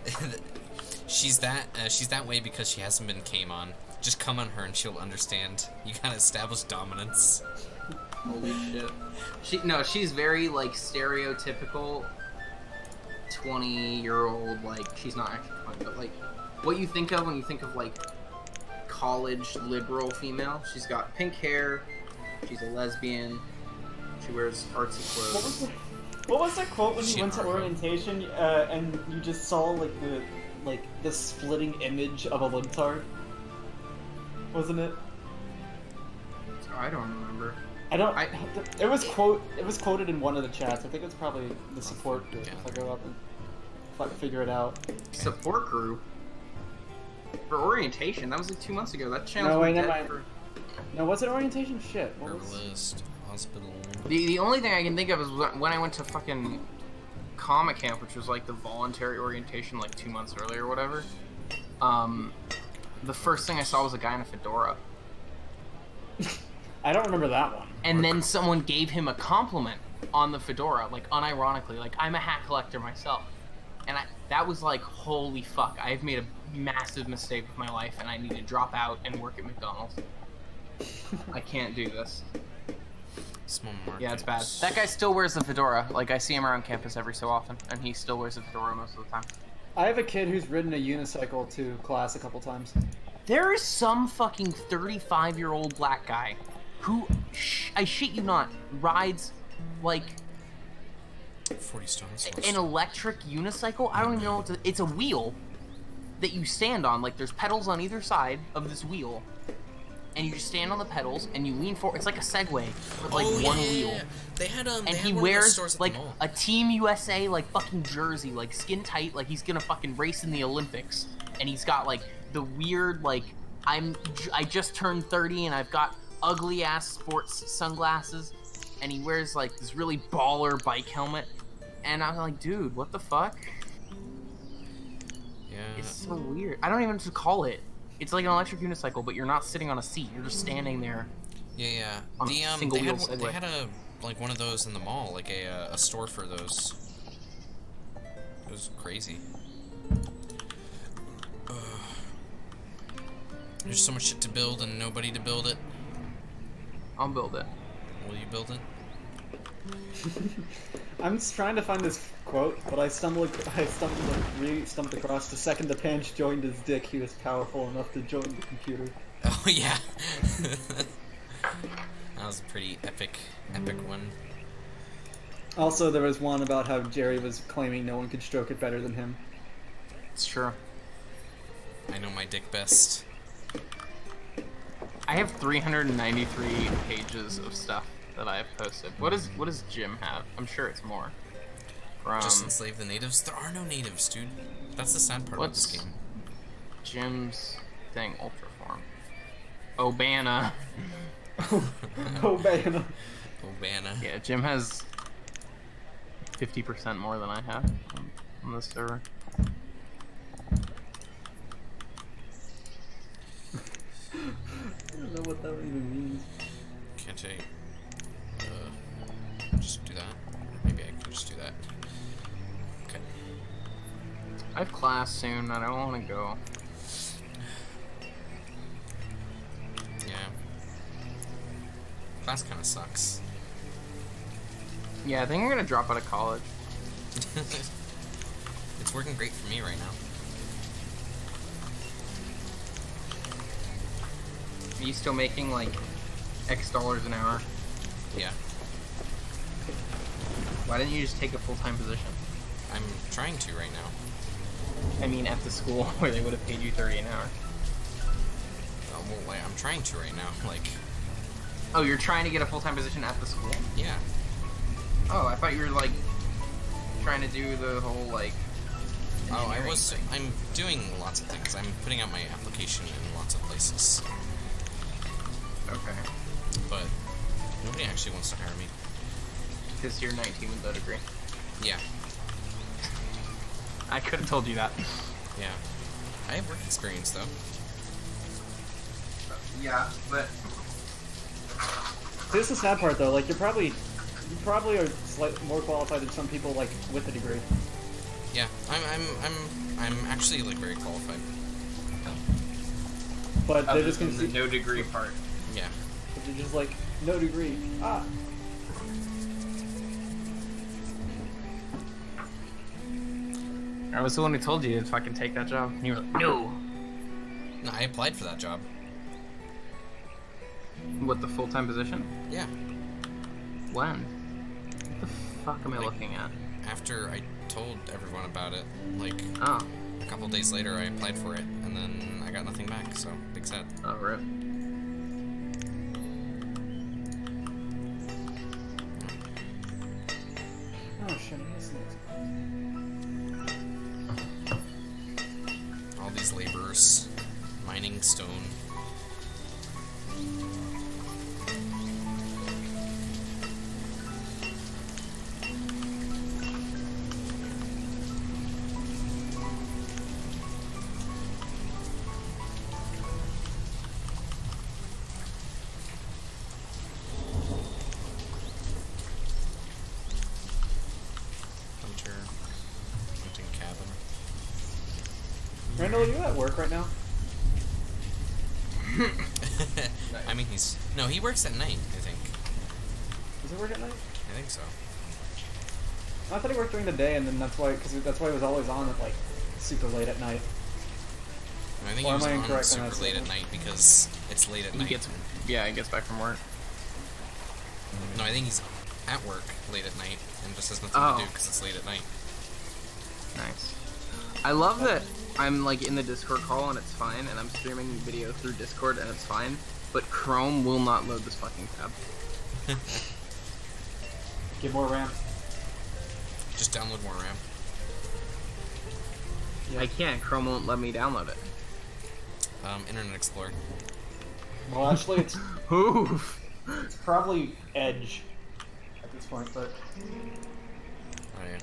unfortunate. She's that way because she hasn't been came on. Just come on her and she'll understand. You gotta establish dominance. Holy shit. She's very like stereotypical 20-year-old, like she's not actually 20, but like what you think of when you think of like college liberal female. She's got pink hair, she's a lesbian, she wears artsy clothes. What was that quote when you She went to Marco. orientation and you just saw like the splitting image of a libtard? Wasn't it? I don't remember. I don't. It was quoted in one of the chats. I think it's probably the support group. Yeah. If I go up and if I can figure it out. Support group for orientation. That was like 2 months ago. That channel's No, been wait, never dead mind. No, was it orientation? Shit. What was? Herbalist, hospital. The only thing I can think of is when I went to fucking comic camp, which was like the voluntary orientation like 2 months earlier or whatever. The first thing I saw was a guy in a fedora. I don't remember that one. And then someone gave him a compliment on the fedora, like unironically, like I'm a hat collector myself. And that was like, holy fuck, I've made a massive mistake with my life and I need to drop out and work at McDonald's. I can't do this. Small market. Yeah, it's bad. That guy still wears the fedora. Like, I see him around campus every so often, and he still wears the fedora most of the time. I have a kid who's ridden a unicycle to class a couple times. There is some fucking 35-year-old black guy who, I shit you not, rides, like, 40 stones. An electric unicycle? I don't even know what to... It's a wheel that you stand on. Like, there's pedals on either side of this wheel. And you just stand on the pedals, and you lean forward. It's like a Segway, with, like, one wheel. They had, and they he had wears, like, a Team USA, like, fucking jersey, like, skin tight, like he's gonna fucking race in the Olympics. And he's got, like, the weird, like, I just turned 30, and I've got ugly-ass sports sunglasses. And he wears, like, this really baller bike helmet. And I'm like, dude, what the fuck? Yeah. It's so weird. I don't even know what to call it. It's like an electric unicycle, but you're not sitting on a seat. You're just standing there. Yeah. On The a single wheel they had a like one of those in the mall, like a store for those. It was crazy. There's so much shit to build and nobody to build it. I'll build it. Will you build it? I'm just trying to find this quote, but I stumbled across the second the Panch joined his dick, he was powerful enough to join the computer. Oh yeah. That was a pretty epic one. Also, there was one about how Jerry was claiming no one could stroke it better than him. It's true. I know my dick best. I have 393 pages of stuff that I have posted. What does Jim have? I'm sure it's more. Just enslave the natives? There are no natives, dude. That's the sad part of this game. Jim's thing, Ultraform. Obana. Obana. Obana. Yeah, Jim has 50% more than I have on this server. I don't know what that even means. Can't I just do that? Or maybe I can just do that. Okay. I have class soon and I don't want to go. Yeah. Class kind of sucks. Yeah, I think I'm gonna drop out of college. It's working great for me right now. Are you still making like X dollars an hour? Yeah. Why didn't you just take a full-time position? I'm trying to right now. I mean, at the school where they would have paid you $30 an hour. Well, like, I'm trying to right now. Like. Oh, you're trying to get a full-time position at the school? Yeah. Oh, I thought you were like trying to do the whole like. Oh, I'm doing lots of things. I'm putting out my application in lots of places. Okay. But nobody actually wants to hire me. Because you're 19 with a degree. Yeah. I could have told you that. Yeah. I have work experience though. Yeah, but This is the sad part though, like you probably are slightly more qualified than some people like with a degree. Yeah, I'm actually like very qualified. But they're other just gonna than see the no degree part. Yeah. they're just like, no degree. Ah. I was the one who told you to fucking take that job. And you were like, no. No, I applied for that job. What, the full-time position? Yeah. When? What the fuck am I looking at? After I told everyone about it, like Oh. a couple days later, I applied for it, and then I got nothing back. So big sad. Oh, rip. Oh shit, I missed it. All these laborers mining stone. Hunting cabin. Randall, are you at work right now? I mean, he works at night, I think. Does he work at night? I think so. I thought he worked during the day, and then that's why he was always on at like super late at night. I think Or he was am I on incorrect on super that late at statement? night because it's late at He night. gets back from work. No, I think he's at work late at night and just has nothing to do because it's late at night. Nice. I love that I'm like in the Discord call and it's fine, and I'm streaming video through Discord and it's fine, but Chrome will not load this fucking tab. Get more RAM. Just download more RAM. Yeah. I can't. Chrome won't let me download it. Internet Explorer. Well, actually, it's Oof. probably Edge at this point, but Oh yeah.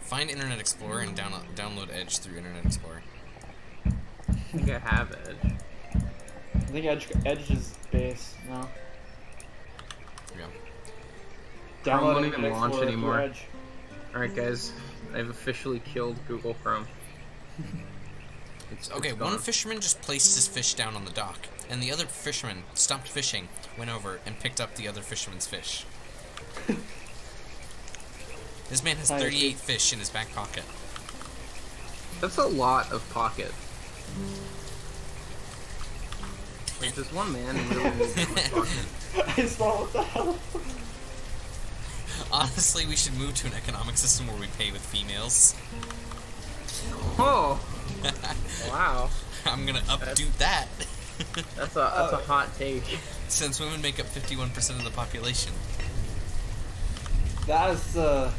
Find Internet Explorer and download Edge through Internet Explorer. I think I have Edge. I think Edge is base. No. Yeah. Chrome won't Downloading even Internet launch Explorer through anymore. Edge. Alright guys, I've officially killed Google Chrome. It's Okay, gone. one fisherman just placed his fish down on the dock, and the other fisherman stopped fishing, went over, and picked up the other fisherman's fish. This man has 38 fish in his back pocket. That's a lot of pocket. Like, does one man really need that much pocket? I saw what the hell. Honestly, we should move to an economic system where we pay with females. Oh! Wow. I'm gonna updo that. That's a hot take. Since women make up 51% of the population. That's a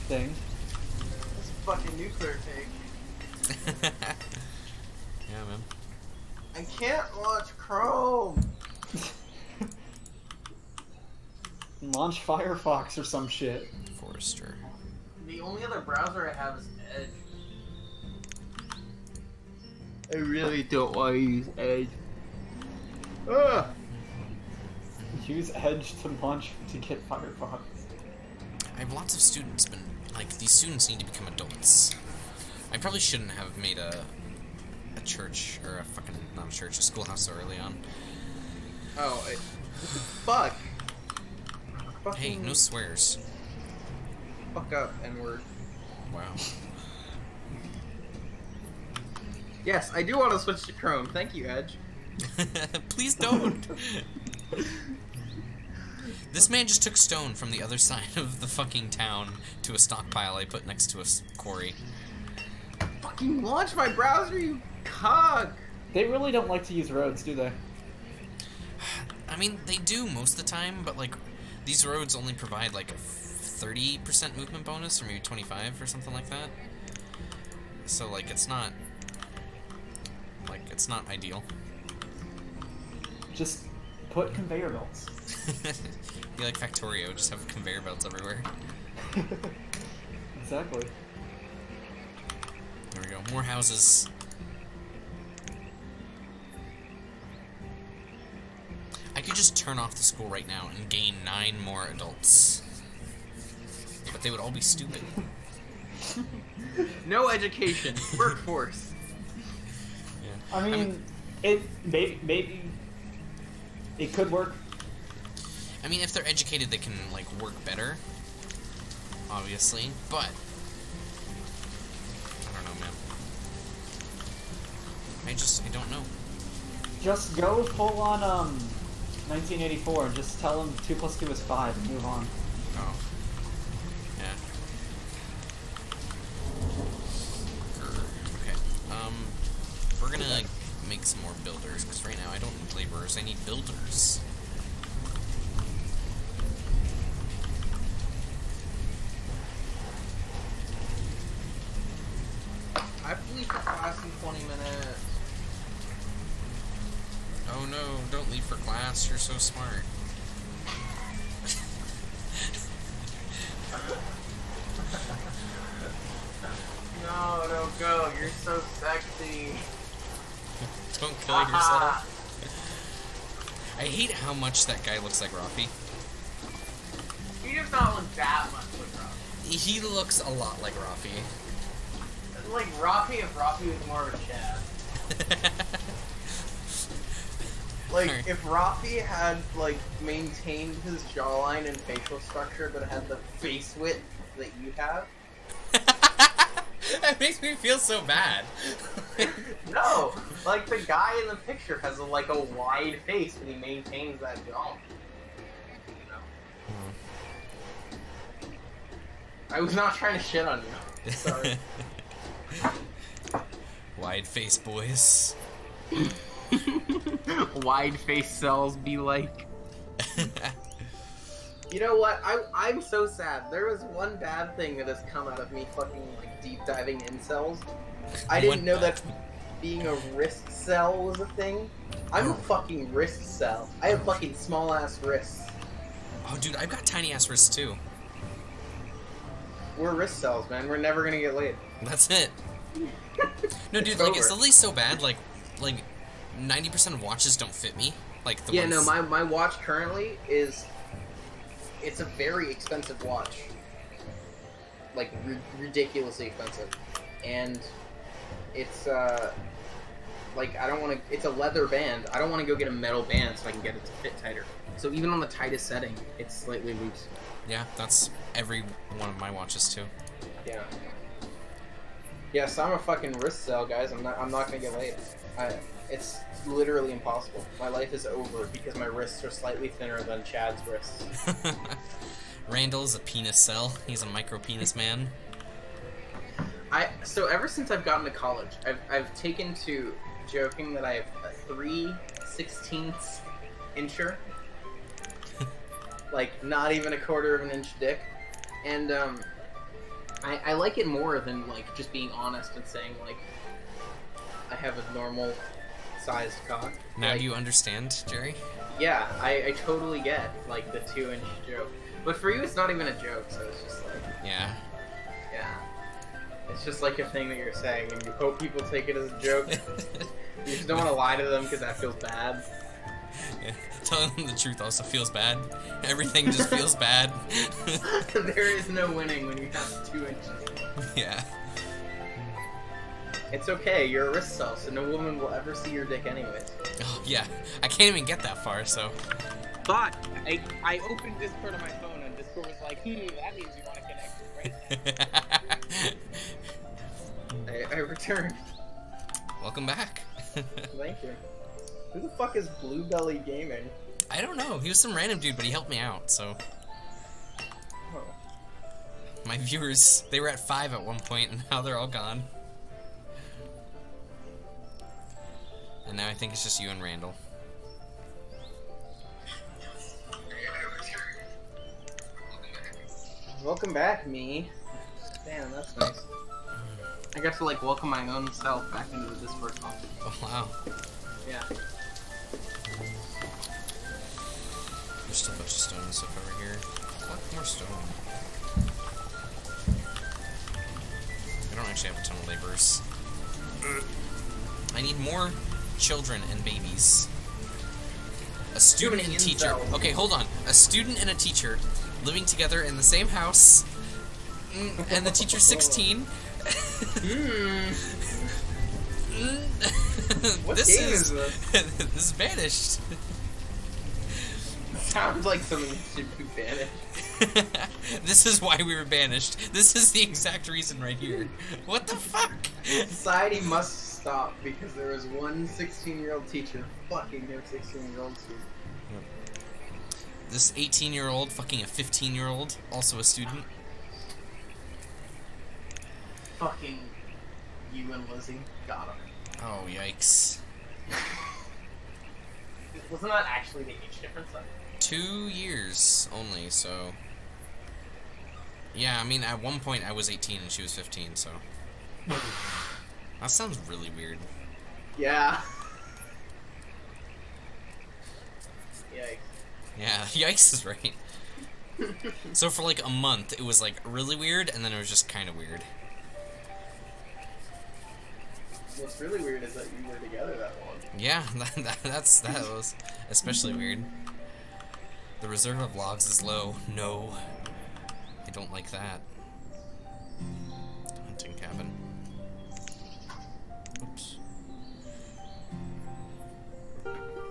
thing. That's a fucking nuclear take. Yeah, man. I can't launch Chrome! Launch Firefox or some shit. Forester. The only other browser I have is Edge. I really don't want to use Edge. Ugh! Use Edge to launch to get Firefox. I have lots of students, but like these students need to become adults. I probably shouldn't have made a church or a fucking not a church, a schoolhouse so early on. Oh, what the fuck? Hey, no swears. Fuck up, N-word. Wow. Yes, I do want to switch to Chrome. Thank you, Edge. Please don't. This man just took stone from the other side of the fucking town to a stockpile I put next to a quarry. Fucking launch my browser, you cog! They really don't like to use roads, do they? I mean, they do most of the time, but like these roads only provide like a 30% movement bonus, or maybe 25 or something like that. So like it's not ideal. Just put conveyor belts. Be like Factorio, just have conveyor belts everywhere. Exactly. There we go. More houses. I could just turn off the school right now and gain 9 more adults. But they would all be stupid. No education, workforce. Yeah. I mean, it maybe it could work. I mean, if they're educated, they can like work better. Obviously, but I don't know, man. I don't know. Just go full on 1984 and just tell them 2 + 2 is 5 and move on. Oh. Yeah. Okay. We're gonna make some more builders, because right now I don't need laborers, I need builders. I have to leave for class in 20 minutes. Oh no, don't leave for class, you're so smart. No, don't go. You're so sexy. Don't kill yourself. I hate how much that guy looks like Rafi. He does not look that much like Rafi. He looks a lot like Rafi. Like Rafi if Rafi was more of a Chad. Like, Alright. if Rafi had, like, maintained his jawline and facial structure, but had the face width that you have. That makes me feel so bad. No! Like, the guy in the picture has, like, a wide face, and he maintains that jaw. I was not trying to shit on you. Sorry. Wide face boys. Wide face cells be like. You know what? I'm so sad. There was one bad thing that has come out of me fucking like deep diving incels. I didn't know that being a wrist cell was a thing. I'm a fucking wrist cell. I have fucking small ass wrists. Oh, dude, I've got tiny ass wrists too. We're wrist cells, man. We're never gonna get laid. That's it. No, dude, like it's literally so bad. Like 90% of watches don't fit me. Like the ones... no, my watch currently is. It's a very expensive watch. Like ridiculously expensive, and it's like I don't want to. It's a leather band. I don't want to go get a metal band so I can get it to fit tighter. So even on the tightest setting, it's slightly loose. Yeah, that's every one of my watches too. Yeah. Yeah, so I'm a fucking wrist cell, guys. I'm not gonna get laid. It's literally impossible. My life is over because my wrists are slightly thinner than Chad's wrists. Randall's a penis cell. He's a micro penis man. So ever since I've gotten to college, I've taken to joking that I have a 3/16 incher. Like, not even a quarter of an inch dick. And, I like it more than, like, just being honest and saying, like, I have a normal sized cock. Now like, you understand, Jerry? Yeah, I totally get, like, the 2-inch joke. But for you, it's not even a joke, so it's just like... Yeah. Yeah. It's just like a thing that you're saying, and you hope people take it as a joke. You just don't want to lie to them because that feels bad. Yeah. Telling them the truth also feels bad. Everything just feels bad. There is no winning when you have 2 inches. Yeah. It's okay, you're a wrist cell, so no woman will ever see your dick anyways. Oh, yeah. I can't even get that far, so... But I opened Discord on my phone, and Discord was like, that means you want to connect right I returned. Welcome back. Thank you. Who the fuck is Blue Belly Gaming? I don't know. He was some random dude, but he helped me out, so... Oh. My viewers, they were at 5 at one point, and now they're all gone. And now I think it's just you and Randall. Welcome back, me. Damn, that's nice. I got to, like, welcome my own self back into the Discord call. Oh, wow. Yeah. There's still a bunch of stone and stuff over here. Collect more stone. I don't actually have a ton of laborers. I need more children and babies. A student and teacher. Okay, hold on. A student and a teacher living together in the same house. And the teacher's 16. What game is this? This is Banished. Sounds like something that should be banished. This is why we were banished. This is the exact reason right here. What the fuck? Society must stop because there was one 16-year-old teacher fucking their 16-year-old student. This 18-year-old fucking a 15-year-old, also a student. Fucking you and Lizzie got him. Oh, yikes. Wasn't that actually the age difference though? 2 years only, so... Yeah, I mean, at one point I was 18 and she was 15, so... That sounds really weird. Yeah. Yikes. Yeah, yikes is right. So for like a month, it was like really weird, and then it was just kind of weird. What's really weird is that you were together that long. Yeah, that was especially weird. The reserve of logs is low. No. I don't like that. Hunting cabin. Oops.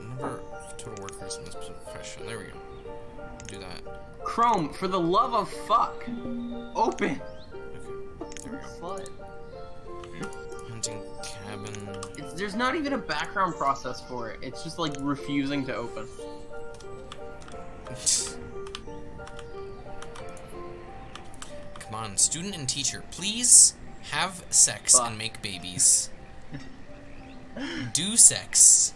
Number of total workers in this profession. There we go. Do that. Chrome, for the love of fuck, open. Okay. There we go. Slut. Hunting cabin. There's not even a background process for it. It's just like refusing to open. Come on, student and teacher, please have sex and make babies. Do sex.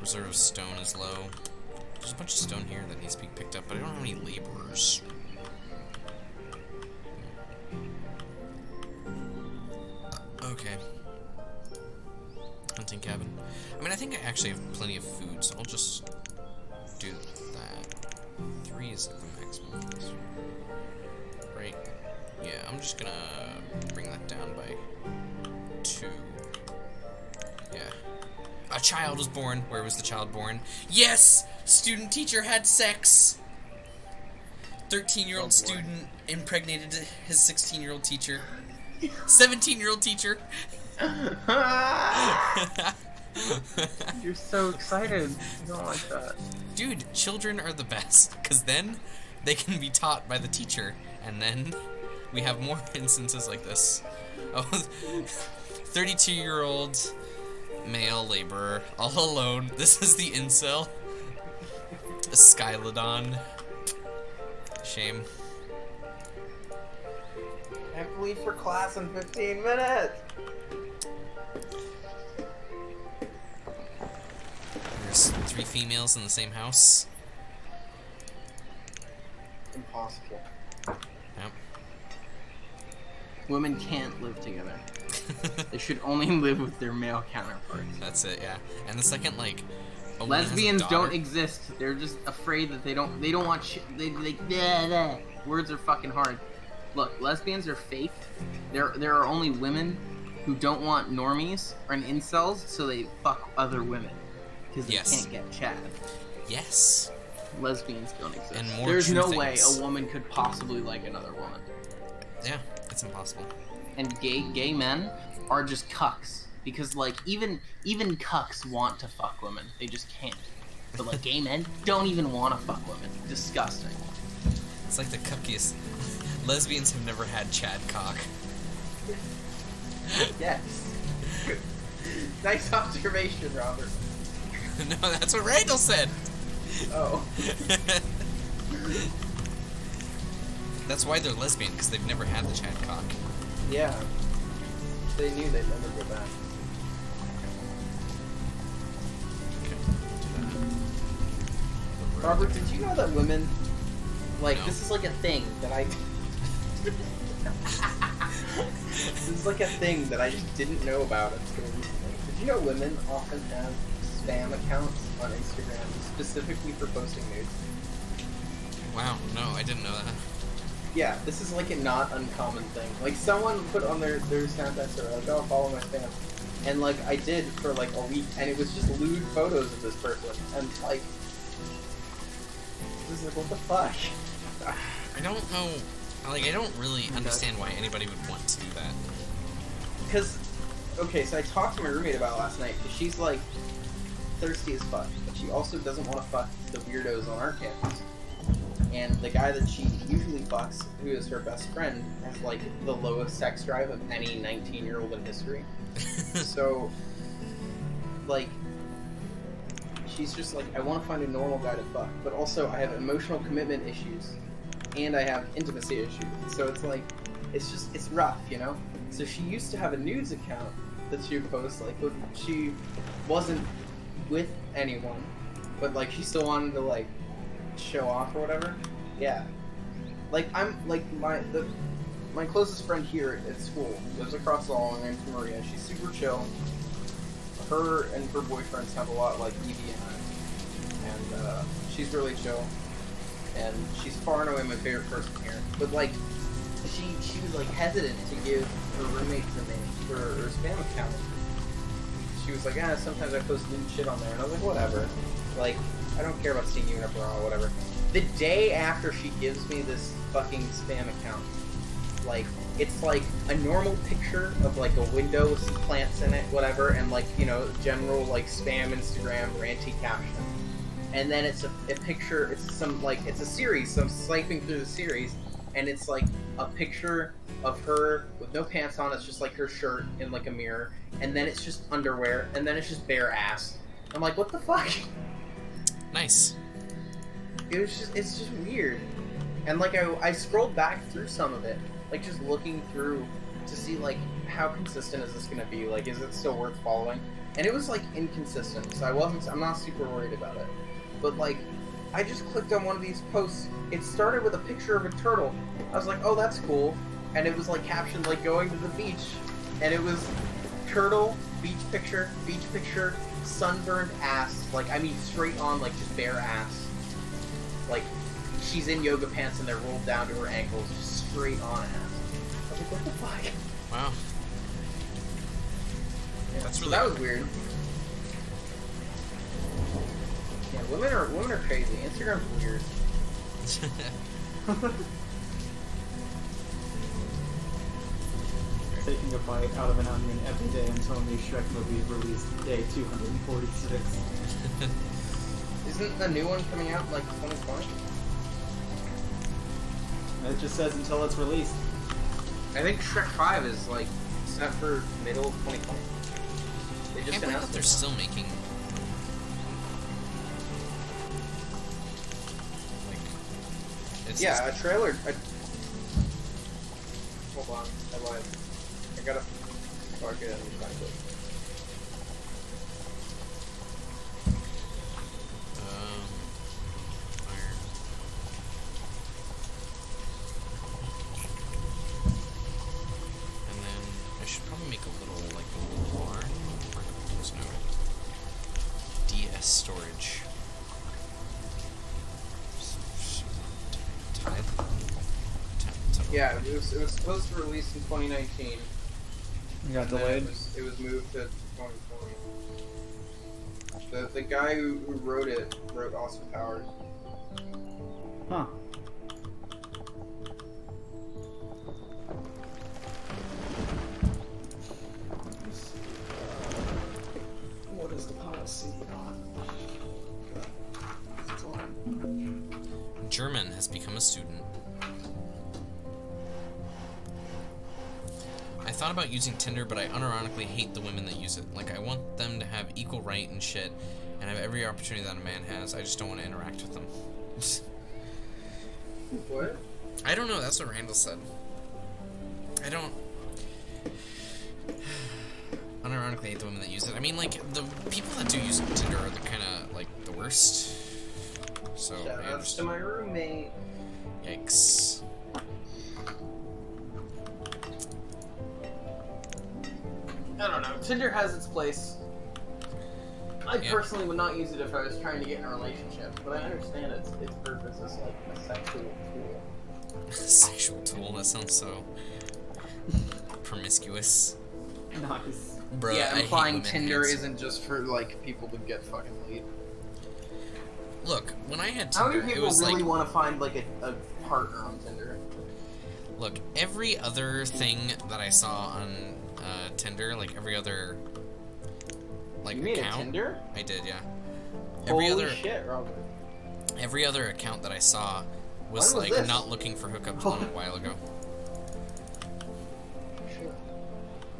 Reserve of stone is low. There's a bunch of stone here that needs to be picked up, but I don't have any laborers. Okay. Hunting cabin. I mean, I think I actually have plenty of food, so I'll just do that. 3 is like the maximum. Right? Yeah, I'm just gonna bring that down by 2. Yeah. A child was born. Where was the child born? Yes! Student teacher had sex! 13-year-old student impregnated his 16-year-old teacher. 17-year-old teacher. You're so excited. You don't like that. Dude, children are the best, because then they can be taught by the teacher, and then we have more instances like this. Oh, 32-year-old male laborer, all alone. This is the incel. A Skylodon. Shame. I have to leave for class in 15 minutes. There's 3 females in the same house. Impossible. Yep. Women can't live together. They should only live with their male counterparts. That's it, yeah. And the second, like, a woman has a Lesbians daughter- don't exist. They're just afraid that they don't want blah. Words are fucking hard. Look, lesbians are fake. There are only women who don't want normies or incels, so they fuck other women because they Yes. can't get Chad. Yes. Lesbians don't exist. And more There's true no way things. a woman could possibly like another woman. Yeah, it's impossible. And gay men are just cucks because like even cucks want to fuck women, they just can't. But like gay men don't even want to fuck women. Disgusting. It's like the cookiest. Lesbians have never had Chad cock. Yes. Nice observation, Robert. No, that's what Randall said. Oh. That's why they're lesbian, because they've never had the Chad cock. Yeah. They knew they'd never go back. Robert, did you know that women, like, No. this is like a thing that I... This is like a thing that I just didn't know about until recently. Did you know women often have spam accounts on Instagram specifically for posting nudes? Wow, no, I didn't know that. Yeah, this is like a not uncommon thing. Like someone put on their Snapchat or like, oh, follow my spam. And like I did for like a week and it was just lewd photos of this person. And like it was like, what the fuck? I don't know. Like, I don't really understand why anybody would want to do that. Because, okay, so I talked to my roommate about it last night, because she's, like, thirsty as fuck, but she also doesn't want to fuck the weirdos on our campus. And the guy that she usually fucks, who is her best friend, has, like, the lowest sex drive of any 19-year-old in history. So, like, she's just like, I want to find a normal guy to fuck, but also I have emotional commitment issues. And I have intimacy issues. So it's like, it's rough, you know? So she used to have a nudes account that she would post, like, when she wasn't with anyone, but, like, she still wanted to, like, show off or whatever. Yeah. Like, I'm, like, my closest friend here at school lives across the hall, her name's Maria. She's super chill. Her and her boyfriends have a lot like Evie and I. And, she's really chill. And she's far and away my favorite person here. But like, she was like hesitant to give her roommates the name for her spam account. She was like, sometimes I post lewd shit on there, and I was like, whatever. Like, I don't care about seeing you in a bra or whatever. The day after she gives me this fucking spam account, like, it's like a normal picture of like a window with some plants in it, whatever, and like, you know, general like spam Instagram ranty caption. And then it's a picture, it's a series, so I'm swiping through the series, and it's like a picture of her with no pants on, it's just like her shirt in like a mirror, and then it's just underwear, and then it's just bare ass. I'm like, what the fuck? Nice. it's just weird. And like I scrolled back through some of it, like just looking through to see like how consistent is this gonna be? Like, is it still worth following? And it was like inconsistent, so I'm not super worried about it. But like, I just clicked on one of these posts. It started with a picture of a turtle. I was like, oh, that's cool. And it was like captioned like going to the beach, and it was turtle, beach picture, sunburned ass. Like, I mean, straight on, like just bare ass. Like, she's in yoga pants and they're rolled down to her ankles, just straight on ass. I was like, what the fuck? Wow. Yeah, That's so really that was weird. Yeah, women are crazy. Instagram's weird. Taking a bite out of an onion every day until a new Shrek movie is released day 246. Isn't the new one coming out like 2020? It just says until it's released. I think Shrek 5 is like set for middle of 2020. They I just can't believe announced that they're it. still making. Like, it's Yeah, a trailer. Hold on, I lied. I gotta mark it and find it. Fire. And then I should probably make a little bar. There's no DS storage. Tide. Yeah, it was supposed to release in 2019. You got and then delayed? It was moved to 2020. The guy who wrote it wrote Austin Powers. Huh. What is the policy on? German has become a student. I thought about using Tinder, but I unironically hate the women that use it. Like, I want them to have equal right and shit, and have every opportunity that a man has. I just don't want to interact with them. What? I don't know, that's what Randall said. I don't... unironically hate the women that use it. I mean, like, the people that do use Tinder are the kind of, like, the worst. So, I Shoutouts to understand. my roommate. Yikes. I don't know. Tinder has its place. I Yeah. personally would not use it if I was trying to get in a relationship, but I understand its purpose as like a sexual tool. Sexual tool, that sounds so promiscuous. Nice. Bruh, Yeah, I hate implying women Tinder who- isn't just for like people to get fucking laid. Look, when I had How Tinder, many it people was really like, want to find like a partner on Tinder? look, every other thing that I saw on Tinder, like every other like You made account, a Tinder? I did, yeah. Holy shit, Robert. Every other account that I saw was When was like this? not looking for hookups a little while ago.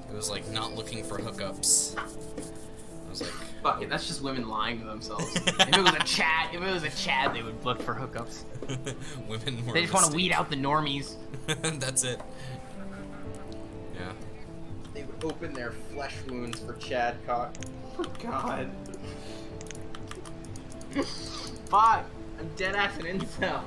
It was like not looking for hookups. I was like, Fuck it, that's just women lying to themselves. If it was a chat, they would look for hookups. women were. They just want to mistaken. weed out the normies. That's it. Yeah. They would open their flesh wounds for Chad cock. God. Fuck! I'm dead ass an incel.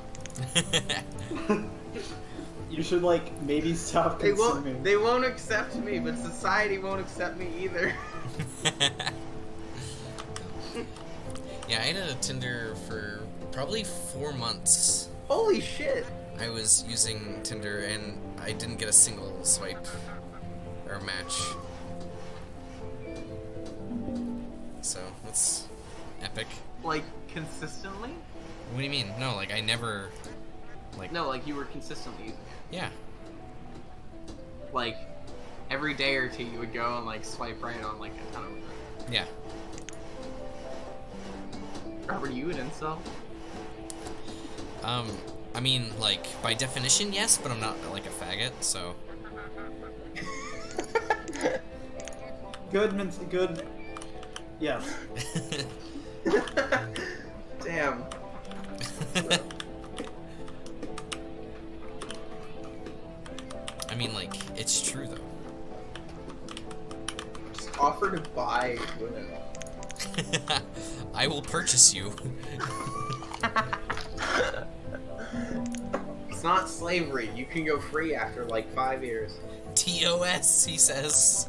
You should like maybe stop They consuming. won't accept me, but society won't accept me either. Yeah, I had a Tinder for probably 4 months. Holy shit! I was using Tinder and I didn't get a single swipe or match. So that's epic. Like, consistently? What do you mean? No, like I never, like No, like you were consistently using it. yeah. Like, every day or two you would go and like swipe right on like a ton of... Yeah. Robert, are you an incel? I mean, like by definition, yes, but I'm not like a faggot, so. Good. Yes. Damn. I mean, like, it's true though. Just offer to buy women. I will purchase you. It's not slavery. You can go free after like 5 years. TOS, he says.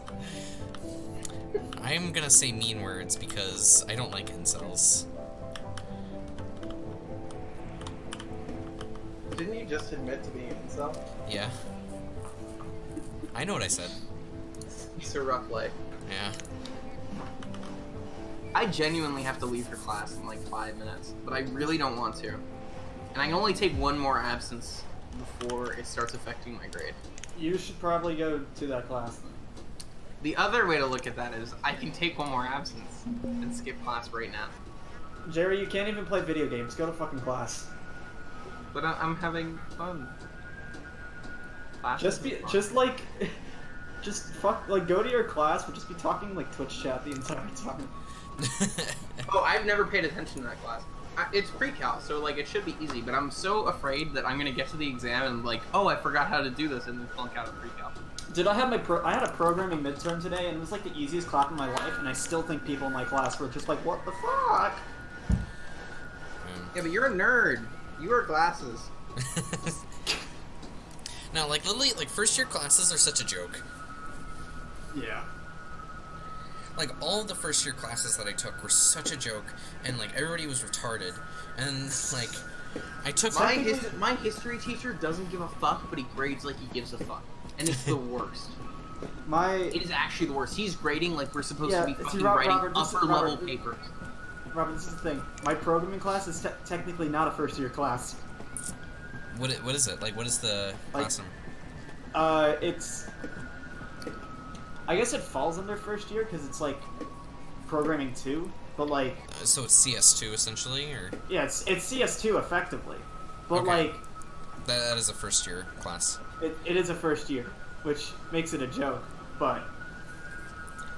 I'm gonna say mean words because I don't like incels. Didn't you just admit to being an incel? Yeah. I know what I said. It's a rough life. Yeah. I genuinely have to leave for class in like 5 minutes, but I really don't want to. And I can only take one more absence before it starts affecting my grade. You should probably go to that class. The other way to look at that is I can take one more absence and skip class right now. Jerry, you can't even play video games. Go to fucking class. But I'm having fun. Class Just is be, fun. just like, just fuck, like go to your class, but just be talking like Twitch chat the entire time. Oh, I've never paid attention to that class. It's pre-cal, so like it should be easy, but I'm so afraid that I'm gonna get to the exam and like, oh, I forgot how to do this, and then flunk out of pre-cal. Dude, I had I had a programming midterm today, and it was like the easiest class in my life, and I still think people in my class were just like, what the fuck? Yeah, but you're a nerd. You wear glasses. No, like literally, like first year classes are such a joke. Yeah. Like all the first year classes that I took were such a joke, and like everybody was retarded, and like I took My history teacher doesn't give a fuck, but he grades like he gives a fuck, and it's the worst. It is actually the worst. He's grading like we're supposed to be fucking writing upper level papers. Robert, this is the thing. My programming class is technically not a first year class. What is it? Like what is the class number? It's. I guess it falls under first year because it's like programming 2, but like. So it's CS2 essentially, or? Yeah, it's CS2 effectively, but Okay. like. That is a first year class. It is a first year, which makes it a joke, but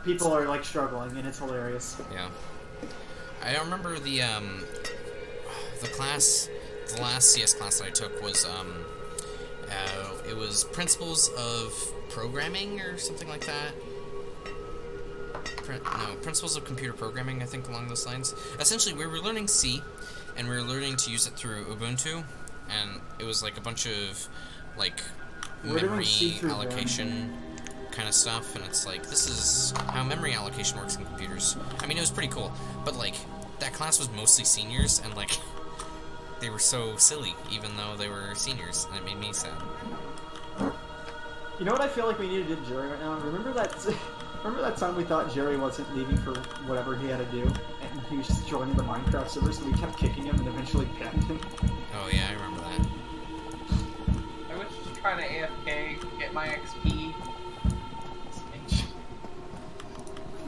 people are like struggling and it's hilarious. Yeah. I remember the class, the last CS class that I took was it was Principles of Programming or something like that. No, Principles of Computer Programming, I think, along those lines. Essentially, we were learning C, and we were learning to use it through Ubuntu, and it was like a bunch of like memory allocation kind of stuff, and it's like, this is how memory allocation works in computers. I mean, it was pretty cool, but like that class was mostly seniors, and like they were so silly even though they were seniors, and it made me sad. You know what I feel like we need to do Jerry right now? Remember that time we thought Jerry wasn't leaving for whatever he had to do, and he was just joining the Minecraft server, so we kept kicking him and eventually banned him? Oh yeah, I remember that. I was just trying to AFK, get my XP.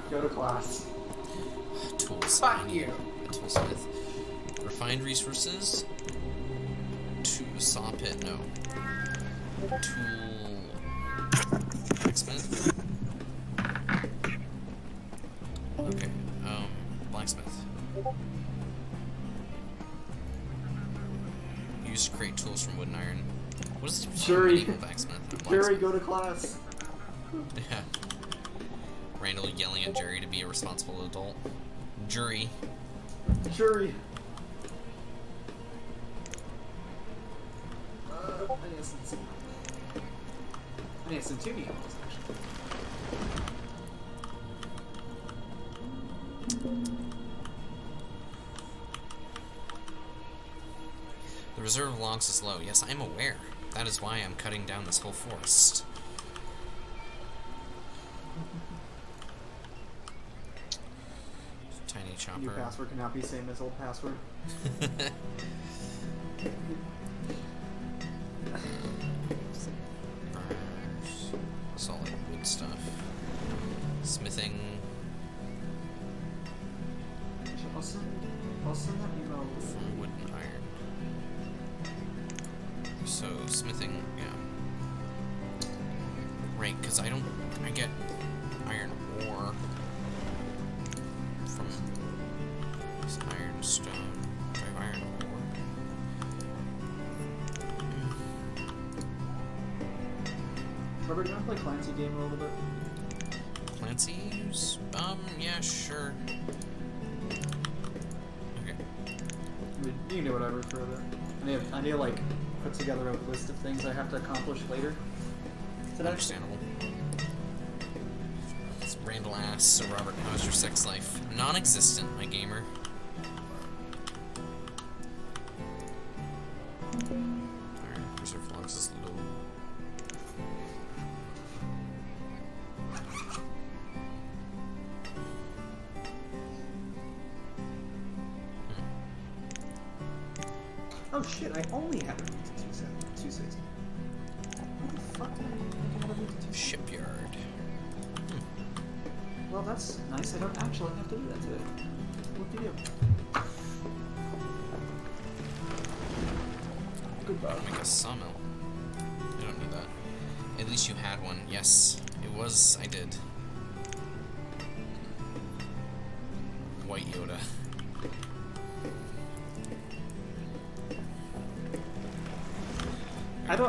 Go to class. Tools. Fuck I need you. a toolsmith. Refined resources. Saw pit, no. Tool. Blacksmith. Okay, blacksmith. Use to create tools from wood and iron. What is this? Jerry. Blacksmith. Jerry, go to class. Yeah. Randall yelling at Jerry to be a responsible adult. Jury. Jerry. I need some tuning elbows, actually. The reserve of logs is low. Yes, I am aware. That is why I'm cutting down this whole forest. Tiny chopper. New password cannot be same as old password. Solid wood stuff. Smithing. I'll send that email. From wood and iron. So, smithing, yeah. Right, because I get iron ore from this iron stone. Do I have iron ore? Robert, do you want to play Clancy game a little bit? Clancy's? Yeah, sure. Okay. I mean, you can do whatever for a bit. I need to like put together a list of things I have to accomplish later today. Understandable. It's Randall asks, so Robert, how's your sex life? Non-existent, my gamer. Alright, reserve logs is low. Oh shit, I only have it to 260. What the fuck did I have it to 260? Shipyard. Well, that's nice. I don't actually have to do that today. What do you do? Goodbye. Make a sawmill. I don't need that. At least you had one. Yes, it was. I did. White Yoda.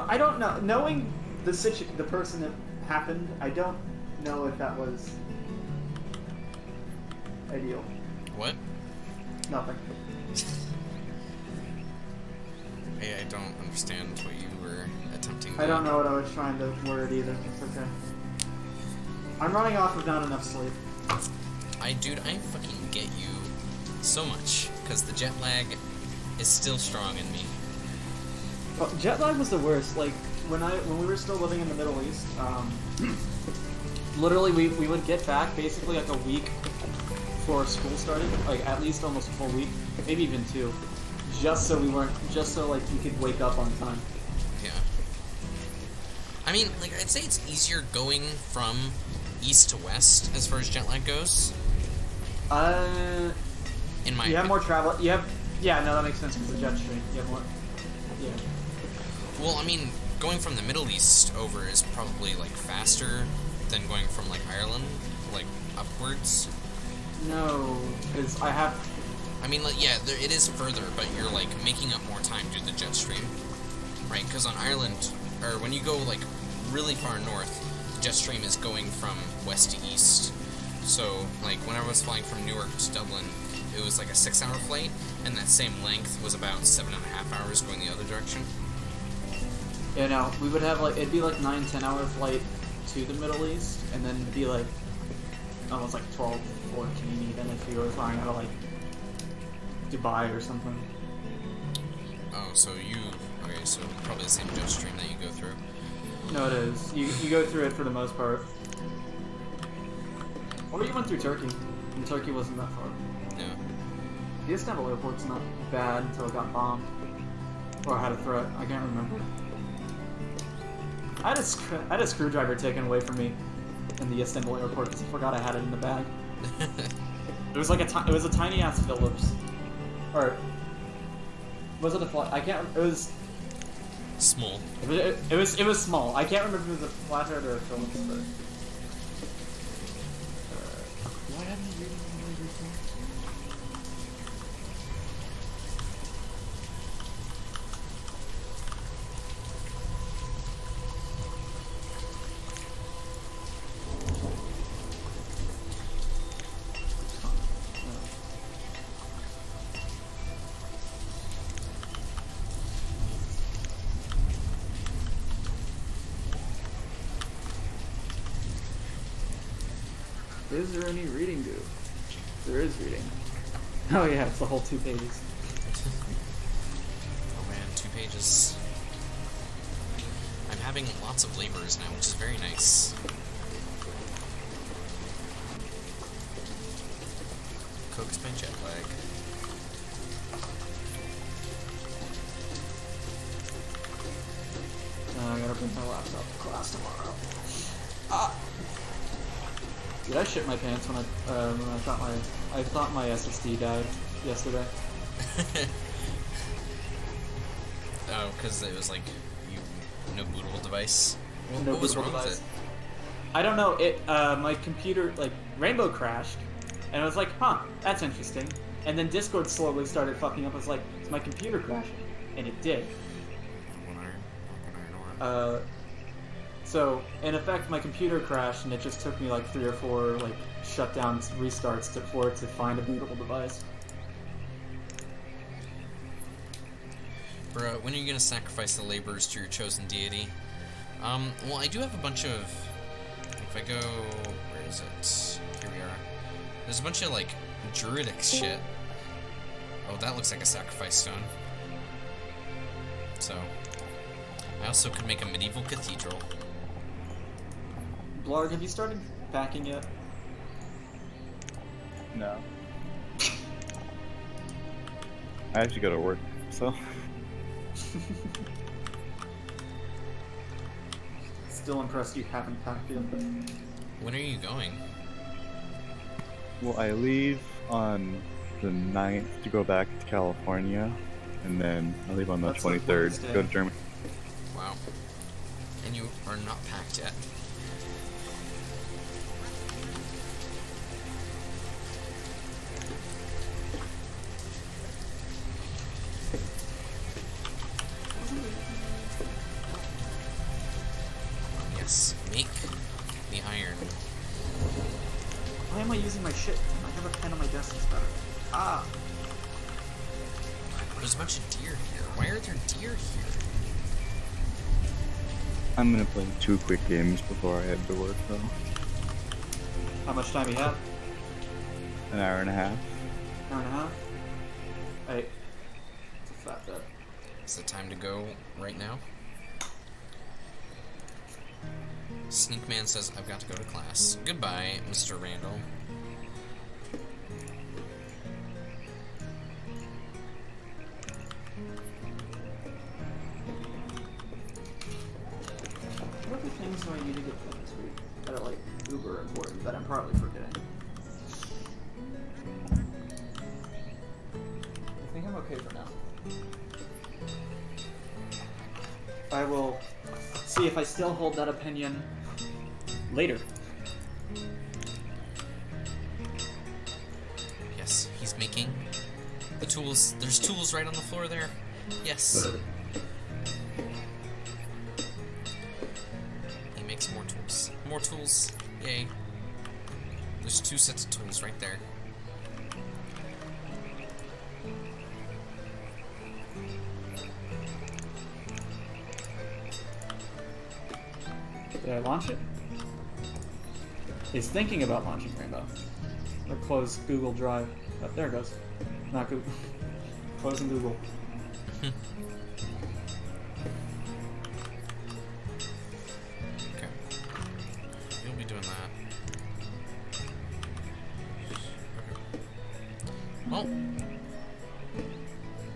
I don't know. Knowing the person that happened, I don't know if that was ideal. What? Nothing. I don't understand what you were attempting. I don't know what I was trying to word either. It's okay. I'm running off of not enough sleep. Dude, I fucking get you so much because the jet lag is still strong in me. Well, jet lag was the worst. Like when we were still living in the Middle East, literally we would get back basically like a week before school started, like at least almost a full week, maybe even 2, just so like we could wake up on time. Yeah. I mean, like I'd say it's easier going from east to west as far as jet lag goes. In my you have more travel. You have no, that makes sense because the jet stream. You have more. Yeah. Well, I mean, going from the Middle East over is probably like faster than going from like Ireland, like upwards. No, because I have. I mean, like, yeah, it is further, but you're like making up more time due to the jet stream, right? Because on Ireland, or when you go like really far north, the jet stream is going from west to east. So, like, when I was flying from Newark to Dublin, it was like a 6-hour flight, and that same length was about 7.5 hours going the other direction. Yeah, no, we would have like it'd be like 9-10 hour flight to the Middle East, and then it'd be like almost like 12-14 even if you were flying out of like Dubai or something. Oh, so so probably the same jet stream that you go through. No, it is. You go through it for the most part. Or you went through Turkey, and Turkey wasn't that far. Yeah. The Istanbul airport's not bad until it got bombed. Or had a threat, I can't remember. I had a screwdriver taken away from me in the Istanbul airport because I forgot I had it in the bag. It was like it was a tiny ass Phillips. Or was it a flat? I can't. It was Small. It was small. I can't remember if it was a flathead or a Phillips, but. Why haven't you reading the before? Is there any reading due? There is reading. Oh yeah, it's the whole 2 pages. Oh man, 2 pages. I'm having lots of laborers now, which is very nice. Coaxed by jet lag. I gotta bring my laptop to class tomorrow. Ah! Did I shit my pants when I thought my SSD died yesterday? Oh, because it was like no bootable device. No what was bootable wrong device. with it? I don't know. My computer like Rainbow crashed, and I was like, huh, that's interesting. And then Discord slowly started fucking up. I was like, is my computer crashing? And it did. One iron. So, in effect, my computer crashed, and it just took me like 3 or 4 like shutdowns, restarts for it to find a bootable device. Bro, when are you gonna sacrifice the laborers to your chosen deity? Well, I do have a bunch of... If I go... Where is it? Here we are. There's a bunch of, like, druidic shit. Oh, that looks like a sacrifice stone. So... I also could make a medieval cathedral. Blarg, have you started packing yet? No. I have to go to work, so. Still impressed you haven't packed yet. When are you going? Well, I leave on the 9th to go back to California, and then I leave on the That's like 23rd to Wednesday. go to Germany. Wow. And you are not packed yet. Yes, make the iron. Why am I using my shit? I have a pen on my desk. It's better. Ah. There's a bunch of deer here. Why are there deer here? I'm gonna play 2 quick games before I head to work, though. How much time you have? An hour and a half. Hour and a half? Hey. It's a fat bet. Is it time to go right now? Sneakman says, I've got to go to class. Goodbye, Mr. Randall. What other things do I need to get done this week that are like uber important that I'm probably forgetting? I think I'm okay for now. I will see if I still hold that opinion later. Yes, he's making the tools. There's tools right on the floor there. Yes. He makes more tools. More tools. Yay. There's 2 sets of tools right there. Did I launch it? He's thinking about launching Rainbow. Or close Google Drive. Oh, there it goes. Not Google. Closing Google. Okay. You'll be doing that. Okay. Well,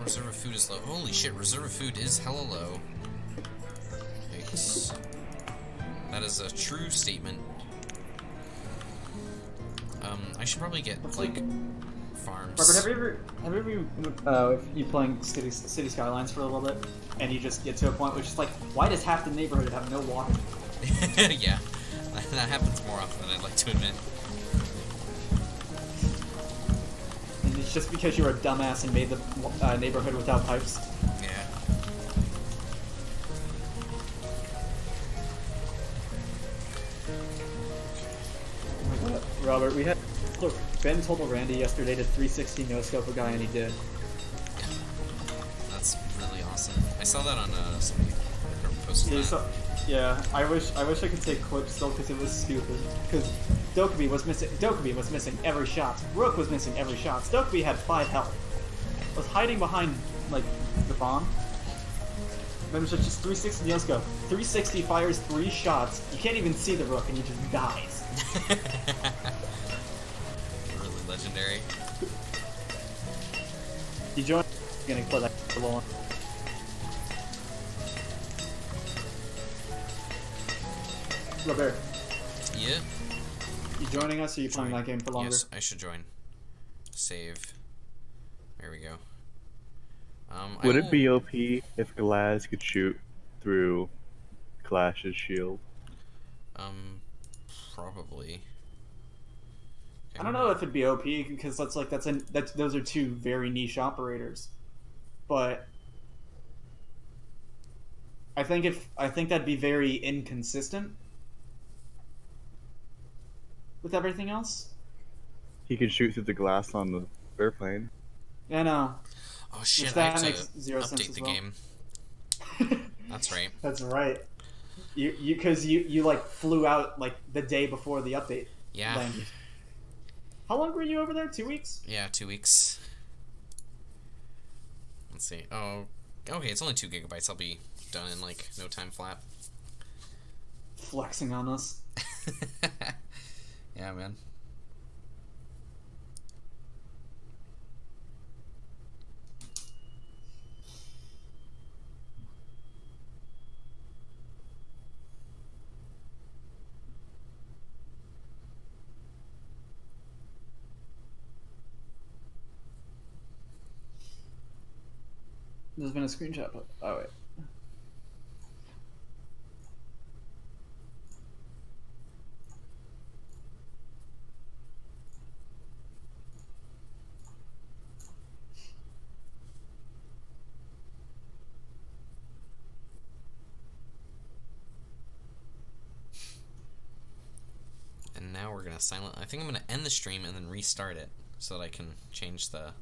reserve of food is low. Holy shit, reserve of food is hella low. Yikes. That is a true statement. I should probably get, like, farms. Robert, have you ever, if you playing City Skylines for a little bit, and you just get to a point where it's just like, why does half the neighborhood have no water? Yeah, that happens more often than I'd like to admit. And it's just because you're a dumbass and made the neighborhood without pipes. Yeah. Robert, look, Ben told Randy yesterday to 360 no-scope a guy, and he did. That's really awesome. I saw that on somebody posted that. Yeah, I wish I could take clips still because it was stupid. Because Dokkaebi was missing every shot. Rook was missing every shot. Dokkaebi had 5 health. Was hiding behind like the bomb. Then it was just 360 no-scope. 360 fires 3 shots. You can't even see the Rook, and he just dies. Really legendary. You join. Gonna play that long. Robert, Yeah. you joining us, or you playing Join. that game for longer? Yes, I should join. Save. There we go. Would it be OP if Glaz could shoot through Clash's shield? Probably. I don't know if it'd be OP because those are 2 very niche operators, but I think that'd be very inconsistent with everything else. He can shoot through the glass on the airplane. Yeah, no, Oh which shit! I have that to makes zero sense update as the well. game. That's right. That's right. You like flew out like the day before the update Yeah. landed. How long were you over there? 2 weeks? Yeah, 2 weeks. Let's see. Oh, okay. It's only 2 gigabytes. I'll be done in like no time flat. Flexing on us. Yeah, man. There's been a screenshot. Oh wait. And now we're gonna silent. I think I'm gonna end the stream and then restart it so that I can change the